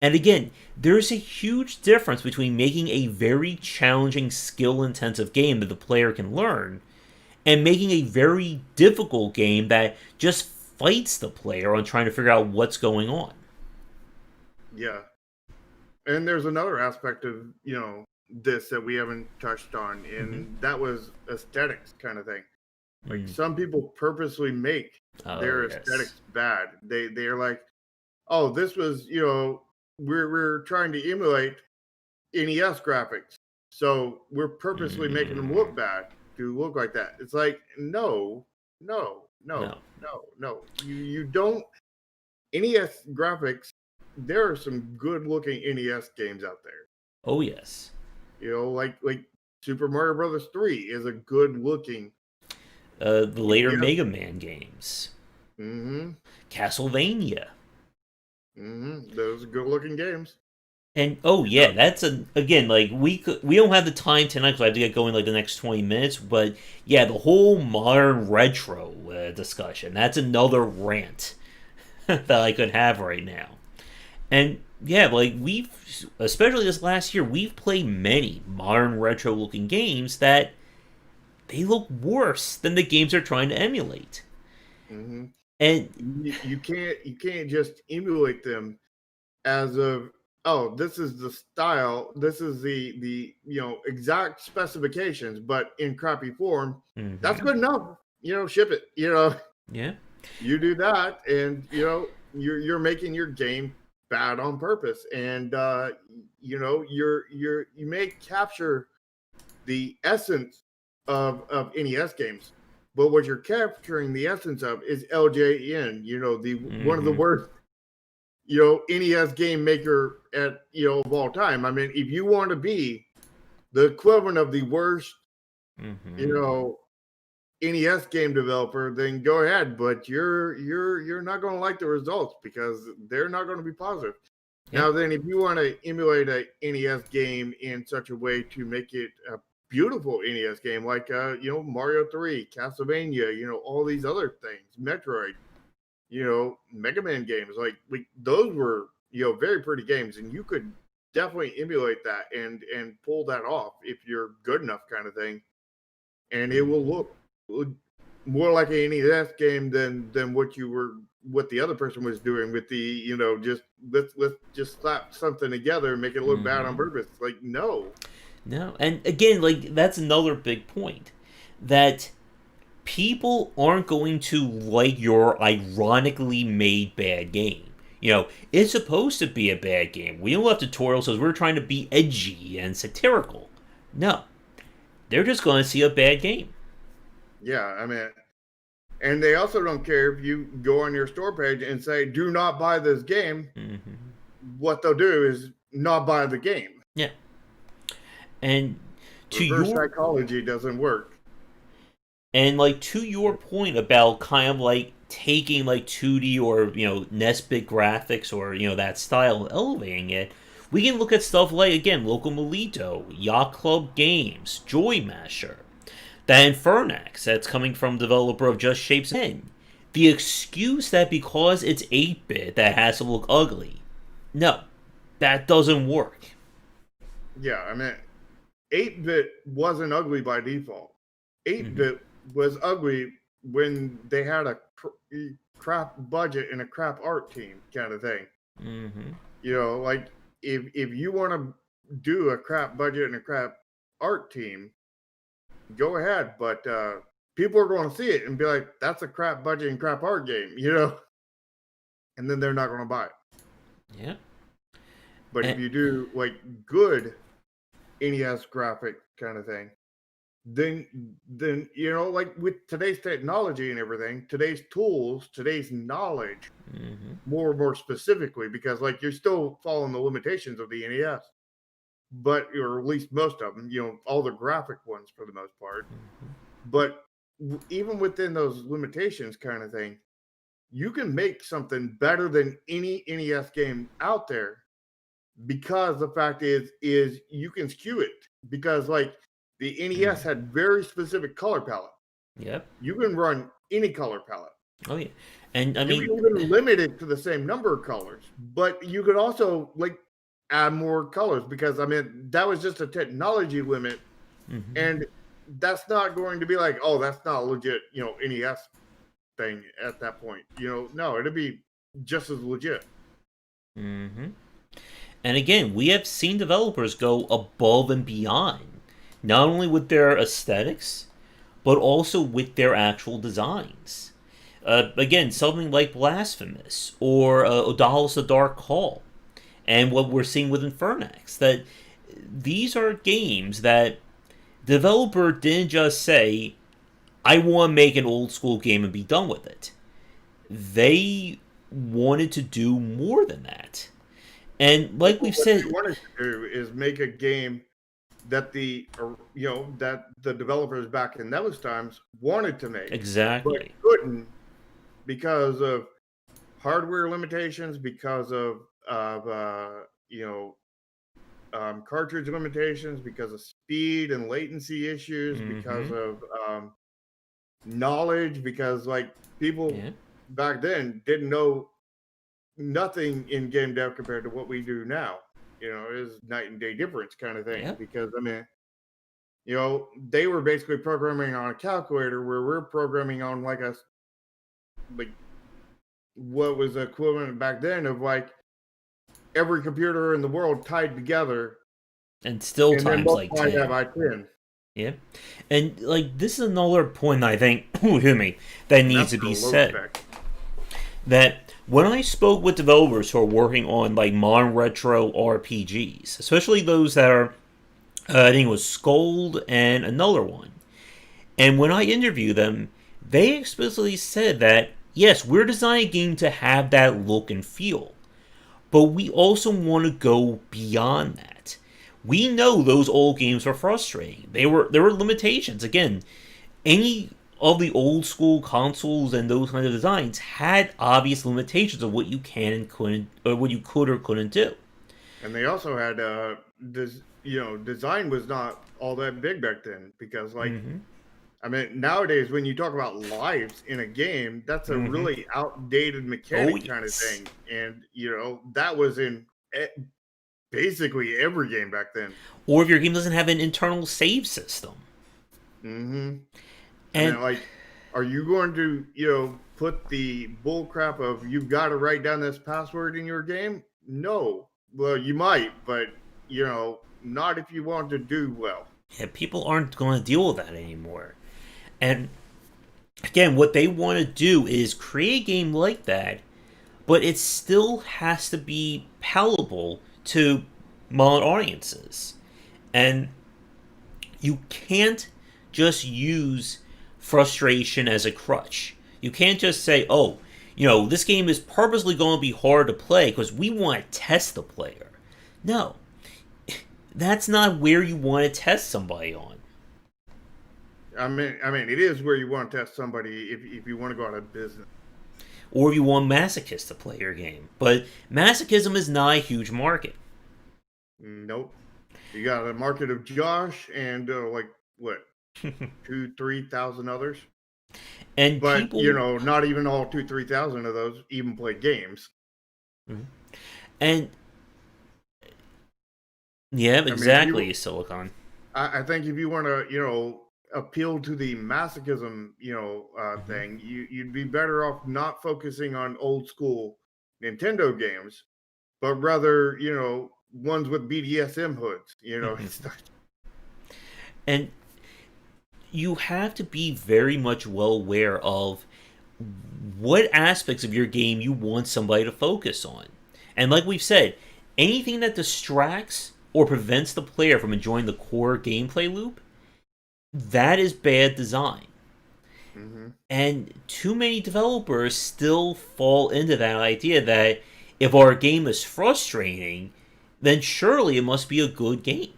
And again, there's a huge difference between making a very challenging, skill-intensive game that the player can learn and making a very difficult game that just fights the player on trying to figure out what's going on. Yeah. And there's another aspect of, this that we haven't touched on, and that was aesthetics kind of thing. Like some people purposely make their aesthetics bad. They're like, oh, this was, we're trying to emulate NES graphics, so we're purposely making them look bad to look like that. It's like, no. You don't. NES graphics, there are some good looking NES games out there. Oh yes. Like Super Mario Brothers 3 is a good looking. The later Mega Man games. Castlevania. Those are good looking games. And oh yeah, that's again, like we don't have the time tonight because I have to get going like the next 20 minutes. But yeah, the whole modern retro discussion, that's another rant that I could have right now. And yeah, like especially this last year, we've played many modern retro looking games that they look worse than the games they're trying to emulate. And you can't just emulate them as of, oh, this is the style, this is the exact specifications, but in crappy form. That's good enough. Ship it. Yeah. You do that, and you're making your game bad on purpose, and you may capture the essence of NES games, but what you're capturing the essence of is LJN. One of the worst NES game maker of all time. I mean, if you want to be the equivalent of the worst, NES game developer, then go ahead. But you're not going to like the results because they're not going to be positive. Yep. Now, then, if you want to emulate a NES game in such a way to make it a beautiful NES game, like Mario 3, Castlevania, all these other things, Metroid, Mega Man games, like those were very pretty games, and you could definitely emulate that and pull that off if you're good enough, kind of thing, and it will look more like an NES game than what the other person was doing with the just let's just slap something together and make it look bad on purpose. Like no, and again, like that's another big point that people aren't going to like your ironically made bad game. It's supposed to be a bad game. We don't have tutorials because we're trying to be edgy and satirical. No, they're just going to see a bad game. Yeah, I mean, and they also don't care if you go on your store page and say, do not buy this game. What they'll do is not buy the game. Yeah. And reverse psychology doesn't work. And to your point about kind of taking 2D or, NES-bit graphics or, that style and elevating it, we can look at stuff like, again, Loco Molito, Yacht Club Games, Joy Masher. That Infernax, that's coming from developer of Just Shapes 10. The excuse that because it's 8-bit that has to look ugly. No, that doesn't work. Yeah, I mean, 8-bit wasn't ugly by default. 8-bit was ugly when they had a crap budget and a crap art team kind of thing. If you want to do a crap budget and a crap art team, go ahead, but people are going to see it and be like, that's a crap budget and crap art game, and then they're not going to buy it. Yeah. But if you do good NES graphic kind of thing, then with today's technology and everything, today's tools, today's knowledge, more and more specifically, because you're still following the limitations of the NES. But, or at least most of them, all the graphic ones for the most part. But even within those limitations kind of thing, you can make something better than any NES game out there, because the fact is you can skew it, because the NES had very specific color palette. Yep. You can run any color palette. Oh yeah. And I mean, you can even limit it to the same number of colors, but you could also add more colors, because I mean that was just a technology limit, and that's not going to be oh, that's not a legit NES thing at that point. No, it'll be just as legit. And again, we have seen developers go above and beyond, not only with their aesthetics, but also with their actual designs. Again, something like Blasphemous or Odalus: The Dark Call. And what we're seeing with Infernax, that these are games that the developer didn't just say, I want to make an old school game and be done with it. They wanted to do more than that. And like we've said, what they wanted to do is make a game that that the developers back in those times wanted to make. Exactly. But couldn't, because of hardware limitations, because of cartridge limitations, because of speed and latency issues, because of knowledge, because people back then didn't know nothing in game dev compared to what we do now. It was night and day difference kind of thing. Because I mean, they were basically programming on a calculator, where we're programming on what was the equivalent back then of every computer in the world tied together, and still times 10. By 10. Yeah, and this is another point I think, that needs to be said. That when I spoke with developers who are working on modern retro RPGs, especially those that are, I think it was Scold and another one, and when I interviewed them, they explicitly said that yes, we're designing a game to have that look and feel. But we also want to go beyond that. We know those old games were frustrating. There were limitations. Again, any of the old school consoles and those kind of designs had obvious limitations of what you can and couldn't, or what you could or couldn't do. And they also had this, design was not all that big back then because I mean, nowadays when you talk about lives in a game, that's a really outdated mechanic kind of thing, and that was in basically every game back then. Or if your game doesn't have an internal save system. And I mean, like, are you going to put the bull crap of you've got to write down this password in your game? No. Well, you might, but not if you want to do well. Yeah, people aren't going to deal with that anymore. And again, what they want to do is create a game like that, but it still has to be palatable to modern audiences. And you can't just use frustration as a crutch. You can't just say, oh, this game is purposely going to be hard to play because we want to test the player. No, that's not where you want to test somebody on. I mean, it is where you want to test somebody if you want to go out of business. Or if you want masochists to play your game. But masochism is not a huge market. Nope. You got a market of Josh and, 2,000-3,000 others. But people, not even all 2,000-3,000 of those even play games. And yeah, exactly, I mean, Silicon. I think if you want to, appeal to the masochism, thing, you'd be better off not focusing on old school Nintendo games, but rather, ones with BDSM hoods, And you have to be very much well aware of what aspects of your game you want somebody to focus on. And like we've said, anything that distracts or prevents the player from enjoying the core gameplay loop, that is bad design. And too many developers still fall into that idea that if our game is frustrating, then surely it must be a good game.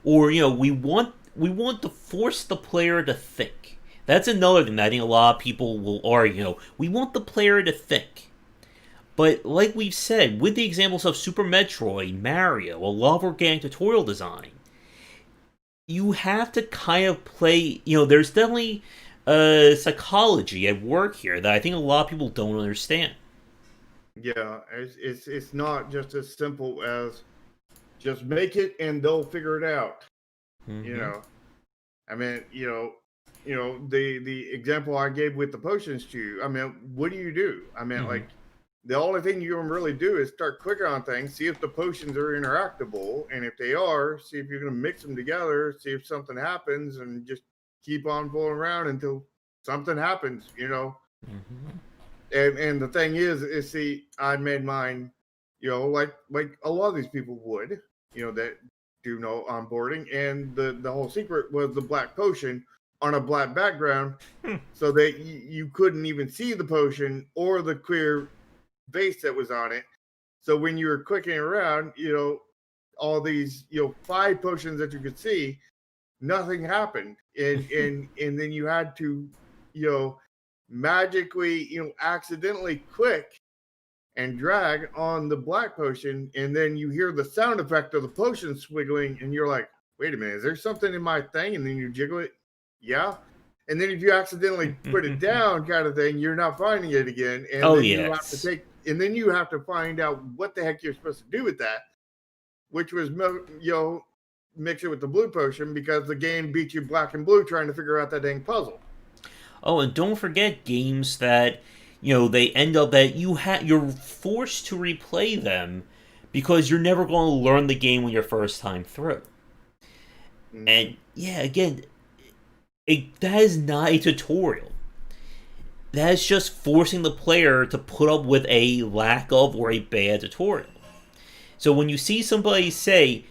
Or, we want to force the player to think. That's another thing that I think a lot of people will argue. We want the player to think. But like we've said, with the examples of Super Metroid, Mario, a lot of organic tutorial design, you have to kind of play, there's definitely psychology at work here that I think a lot of people don't understand. Yeah, it's not just as simple as just make it and they'll figure it out. I mean, the example I gave with the potions to you, I mean, what do? I mean, like, the only thing you can really do is start clicking on things, see if the potions are interactable, and if they are, see if you're going to mix them together, see if something happens, and just keep on fooling around until something happens, And the thing is see, I made mine, like a lot of these people would, that do know onboarding, and the whole secret was the black potion on a black background, so that you couldn't even see the potion or the clear base that was on it. So when you were clicking around, all these 5 potions that you could see, nothing happened, and then you had to magically accidentally click and drag on the black potion, and then you hear the sound effect of the potion swiggling, and you're like, wait a minute, is there something in my thing? And then you jiggle it, yeah. And then if you accidentally put it down, kind of thing, you're not finding it again. And then you have to find out what the heck you're supposed to do with that, which was mix it with the blue potion, because the game beat you black and blue trying to figure out that dang puzzle. Oh, and don't forget games that they end up that you're forced to replay them because you're never going to learn the game when you're first time through. And yeah, again, that is not a tutorial. That is just forcing the player to put up with a lack of or a bad tutorial. So when you see somebody say,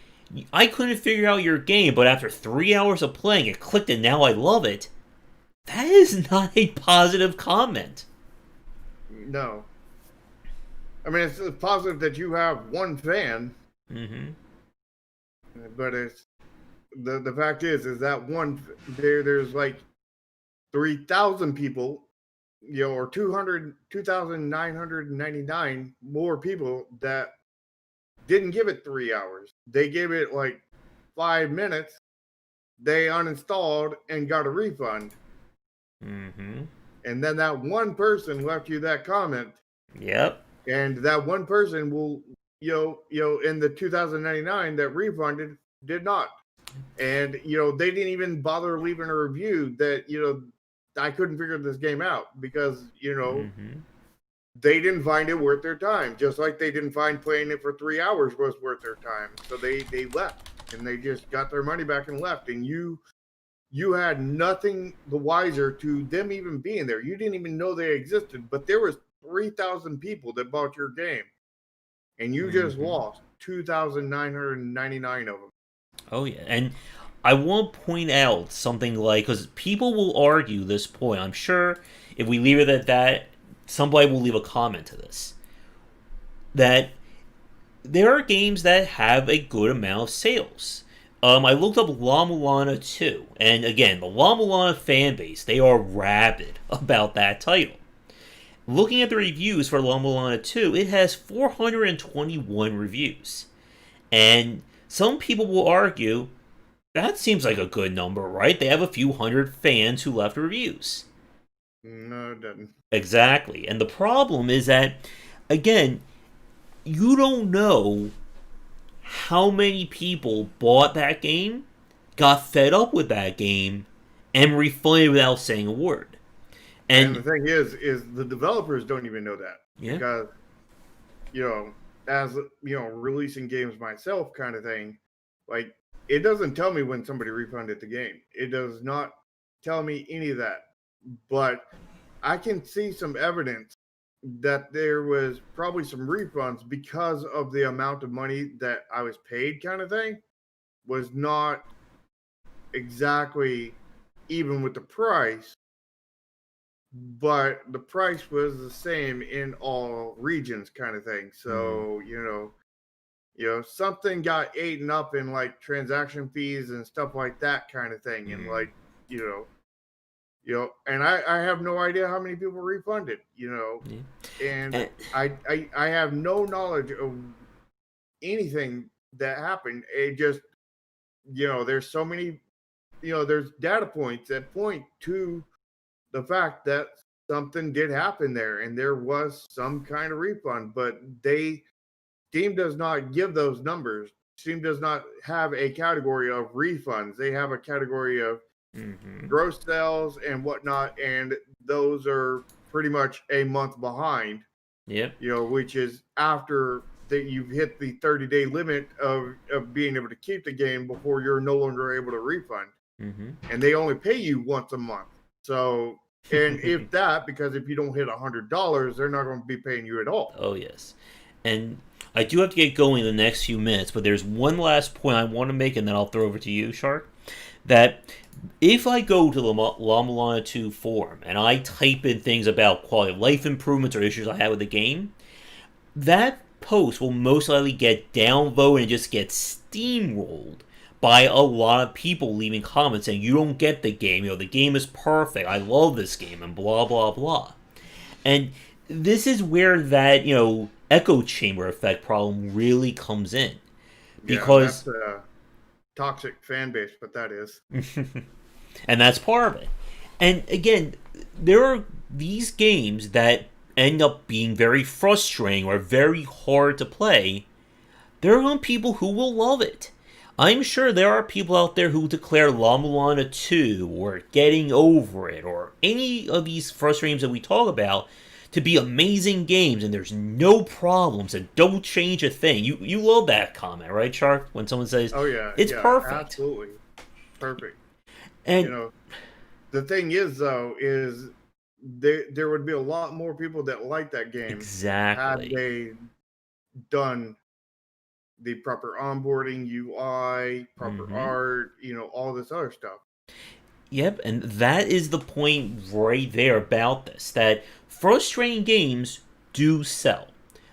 I couldn't figure out your game, but after 3 hours of playing it clicked and now I love it, that is not a positive comment. No. I mean, it's positive that you have one fan, Mm-hmm. but it's the fact is that there's like 3,000 people, or 2,999 more people that didn't give it 3 hours. They gave it like 5 minutes. They uninstalled and got a refund. Mm-hmm. And then that one person left you that comment. Yep. And that one person will, in the 2099 that refunded did not. And, they didn't even bother leaving a review that, I couldn't figure this game out because, Mm-hmm. they didn't find it worth their time, just like they didn't find playing it for 3 hours was worth their time. So they left and they just got their money back and left. And you had nothing the wiser to them even being there. You didn't even know they existed, but there was 3,000 people that bought your game, and you just lost 2,999 of them. Oh yeah, and I want to point out something like, because people will argue this point. I'm sure if we leave it at that, somebody will leave a comment to this. That there are games that have a good amount of sales. I looked up La Mulana 2, and again, the La Mulana fan base, they are rabid about that title. Looking at the reviews for La Mulana 2, it has 421 reviews. And some people will argue that seems like a good number, right? They have a few hundred fans who left reviews. No, it doesn't. Exactly. And the problem is that, again, you don't know how many people bought that game, got fed up with that game, and refunded without saying a word. And the thing is the developers don't even know that. Yeah. Because, as, releasing games myself kind of thing, like, it doesn't tell me when somebody refunded the game. It does not tell me any of that. But I can see some evidence that there was probably some refunds because of the amount of money that I was paid kind of thing was not exactly even with the price, but the price was the same in all regions kind of thing. So, something got eaten up in like transaction fees and stuff like that kind of thing. And like, and I have no idea how many people refunded, and I have no knowledge of anything that happened. It just, there's so many, there's data points that point to the fact that something did happen there and there was some kind of refund, but Steam does not give those numbers. Steam does not have a category of refunds. They have a category of gross sales and whatnot, and those are pretty much a month behind. Yep. Which is after that you've hit the 30-day limit of being able to keep the game before you're no longer able to refund. And they only pay you once a month. So, and if that, because if you don't hit $100, they're not going to be paying you at all. Oh, yes. And I do have to get going in the next few minutes, but there's one last point I want to make, and then I'll throw over to you, Shark. That if I go to the La Mulana 2 forum and I type in things about quality of life improvements or issues I have with the game, that post will most likely get downvoted and just get steamrolled by a lot of people leaving comments saying, you don't get the game, the game is perfect, I love this game, and blah, blah, blah. And this is where that, echo chamber effect problem really comes in. Because that's a toxic fan base, but that is. And that's part of it. And again, there are these games that end up being very frustrating or very hard to play. There are people who will love it. I'm sure there are people out there who declare La Mulana 2 or Getting Over It or any of these frustrating games that we talk about to be amazing games, and there's no problems and don't change a thing. You love that comment, right, Shark? When someone says, "Oh yeah, it's perfect, absolutely perfect." And the thing is, though, is there would be a lot more people that like that game exactly had they done the proper onboarding, UI, proper art, all this other stuff. Yep, and that is the point right there about this, that frustrating games do sell.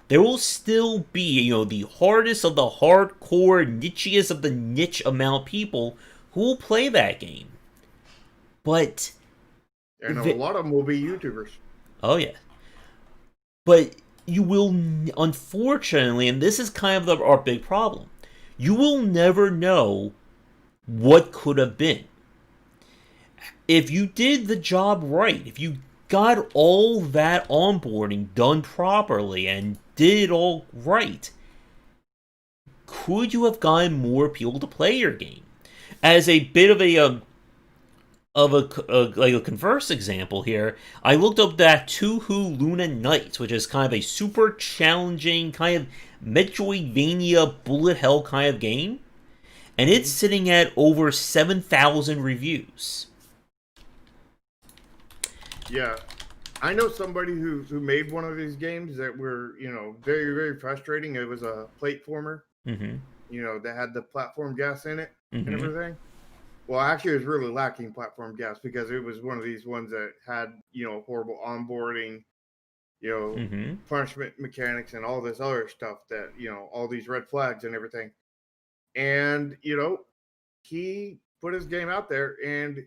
there will still be, the hardest of the hardcore, nichiest of the niche amount of people who will play that game. But... And a lot of them will be YouTubers. Oh, yeah. But you will, unfortunately, and this is kind of our big problem, you will never know what could have been. If you did the job right, if you got all that onboarding done properly and did it all right, could you have gotten more people to play your game? As a bit of a converse example here, I looked up that Touhou Luna Nights, which is kind of a super challenging kind of Metroidvania bullet hell kind of game, and it's sitting at over 7,000 reviews. Yeah, I know somebody who made one of these games that were, very, very frustrating. It was a platformer, that had the platform gas in it and everything. Well, actually, it was really lacking platform gas because it was one of these ones that had, horrible onboarding, punishment mechanics and all this other stuff that, all these red flags and everything. And, he put his game out there and,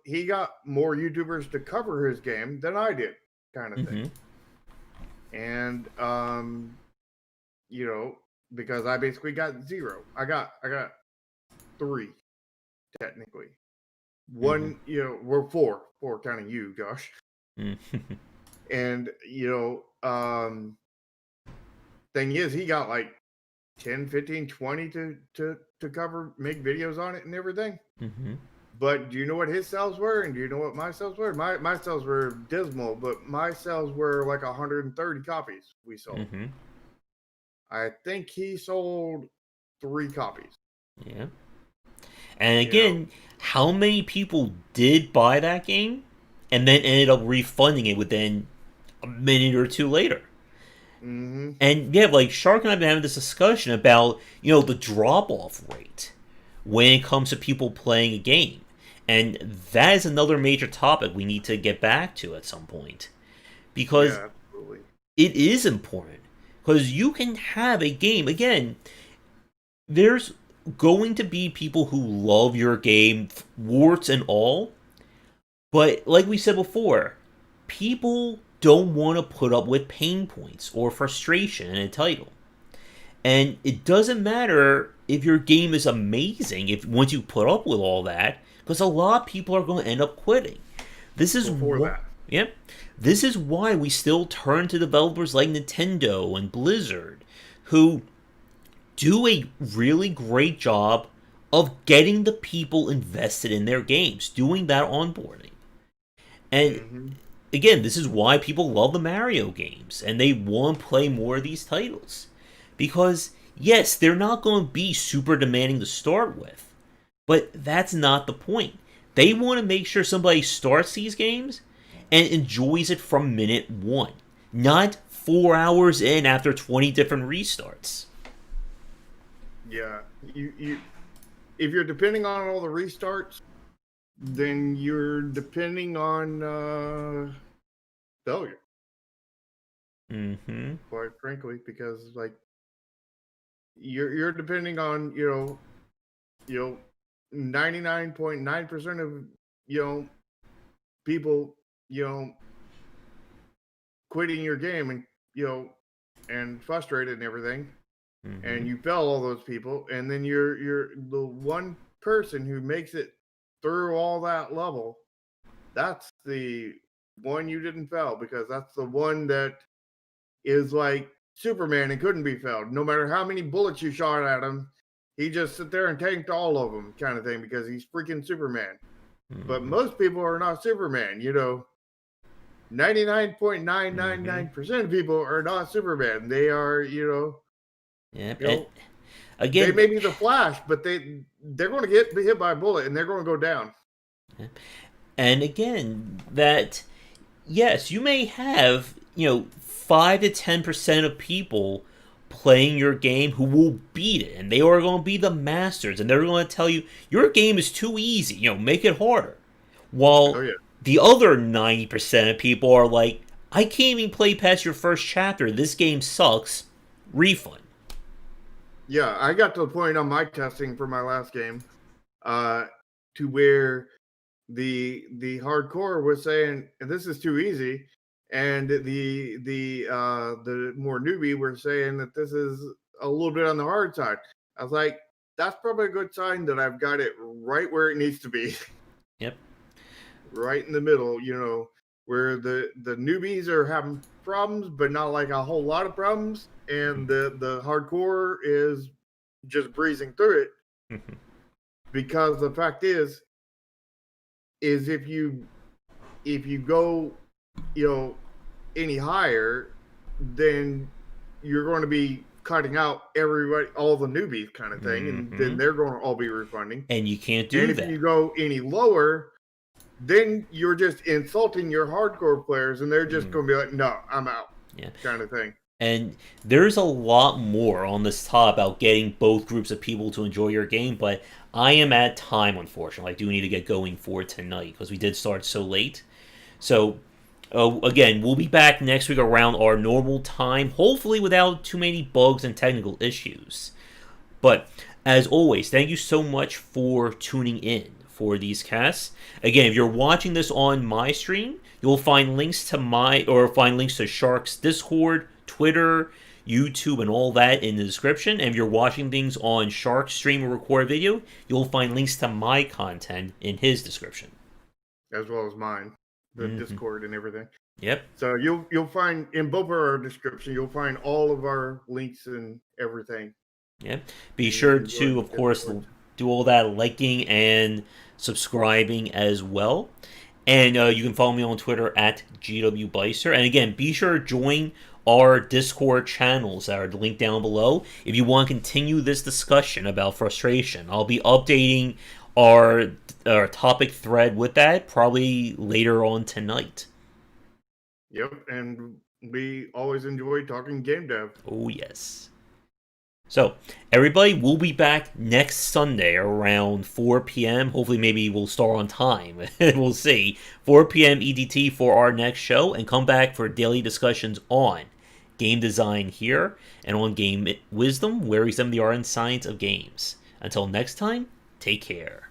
he got more YouTubers to cover his game than I did, kind of thing. And, because I basically got 0. I got 3, technically. One, we're 4 counting you, Josh. And, thing is, he got like 10, 15, 20 to cover, make videos on it and everything. But do you know what his sales were? And do you know what my sales were? My sales were dismal, but my sales were like 130 copies we sold. I think he sold 3 copies. Yeah. And again, how many people did buy that game and then ended up refunding it within a minute or two later? And yeah, like Shark and I have been having this discussion about, the drop-off rate when it comes to people playing a game. And that is another major topic we need to get back to at some point. Because it is important. Because you can have a game, again, there's going to be people who love your game, warts and all. But like we said before, people don't want to put up with pain points or frustration in a title. And it doesn't matter if your game is amazing if once you put up with all that, because a lot of people are going to end up quitting. This is This is why we still turn to developers like Nintendo and Blizzard, who do a really great job of getting the people invested in their games, doing that onboarding. And again, this is why people love the Mario games, and they want to play more of these titles. Because, yes, they're not going to be super demanding to start with, but that's not the point. They want to make sure somebody starts these games and enjoys it from minute 1, not 4 hours in after 20 different restarts. Yeah, you if you're depending on all the restarts, then you're depending on failure. Quite frankly, because like you're depending on 99.9% of people quitting your game and and frustrated and everything. And you fail all those people, and then you're the one person who makes it through all that level. That's the one you didn't fail, because that's the one that is like Superman and couldn't be failed. No matter how many bullets you shot at him, he just sit there and tanked all of them, kind of thing, because he's freaking Superman. But most people are not Superman. 99.999% of people are not Superman. They are, again, they may be the Flash, but they're going to get hit by a bullet and they're going to go down. And again, that yes, you may have 5 to 10% of people playing your game who will beat it, and they are going to be the masters, and they're going to tell you your game is too easy. Make it harder. While the other 90% of people are like, I can't even play past your first chapter. This game sucks. Refund. Yeah, I got to the point on my testing for my last game, to where the hardcore was saying this is too easy, and the more newbie were saying that this is a little bit on the hard side. I was like, that's probably a good sign that I've got it right where it needs to be. Yep. Right in the middle, where the newbies are having problems, but not like a whole lot of problems, and the hardcore is just breezing through it. Because the fact is if you go, any higher, then you're going to be cutting out everybody, all the newbies kind of thing, and then they're going to all be refunding. And you can't do that. And if you go any lower, then you're just insulting your hardcore players, and they're just going to be like, no, I'm out. Yeah. Kind of thing. And there's a lot more on this top about getting both groups of people to enjoy your game, but I am at time, unfortunately. I do need to get going for tonight because we did start so late. So, again, we'll be back next week around our normal time, hopefully without too many bugs and technical issues. But, as always, thank you so much for tuning in for these casts. Again, if you're watching this on my stream, you'll find links to Shark's Discord, Twitter, YouTube, and all that in the description. And if you're watching things on Shark's stream or record video, you'll find links to my content in his description. As well as mine, the Discord and everything. Yep. So you'll find in both of our description, you'll find all of our links and everything. Yep. Be sure to, of course, do all that liking and subscribing as well. And you can follow me on Twitter at GWBicer. And again, be sure to join our Discord channels that are linked down below if you want to continue this discussion about frustration. I'll be updating our topic thread with that probably later on tonight. Yep, and we always enjoy talking game dev. Oh, yes. So, everybody, we'll be back next Sunday around 4 p.m. Hopefully, maybe we'll start on time. We'll see. 4 p.m. EDT for our next show, and come back for daily discussions on game design here and on game wisdom, where we examine the art and science of games. Until next time, take care.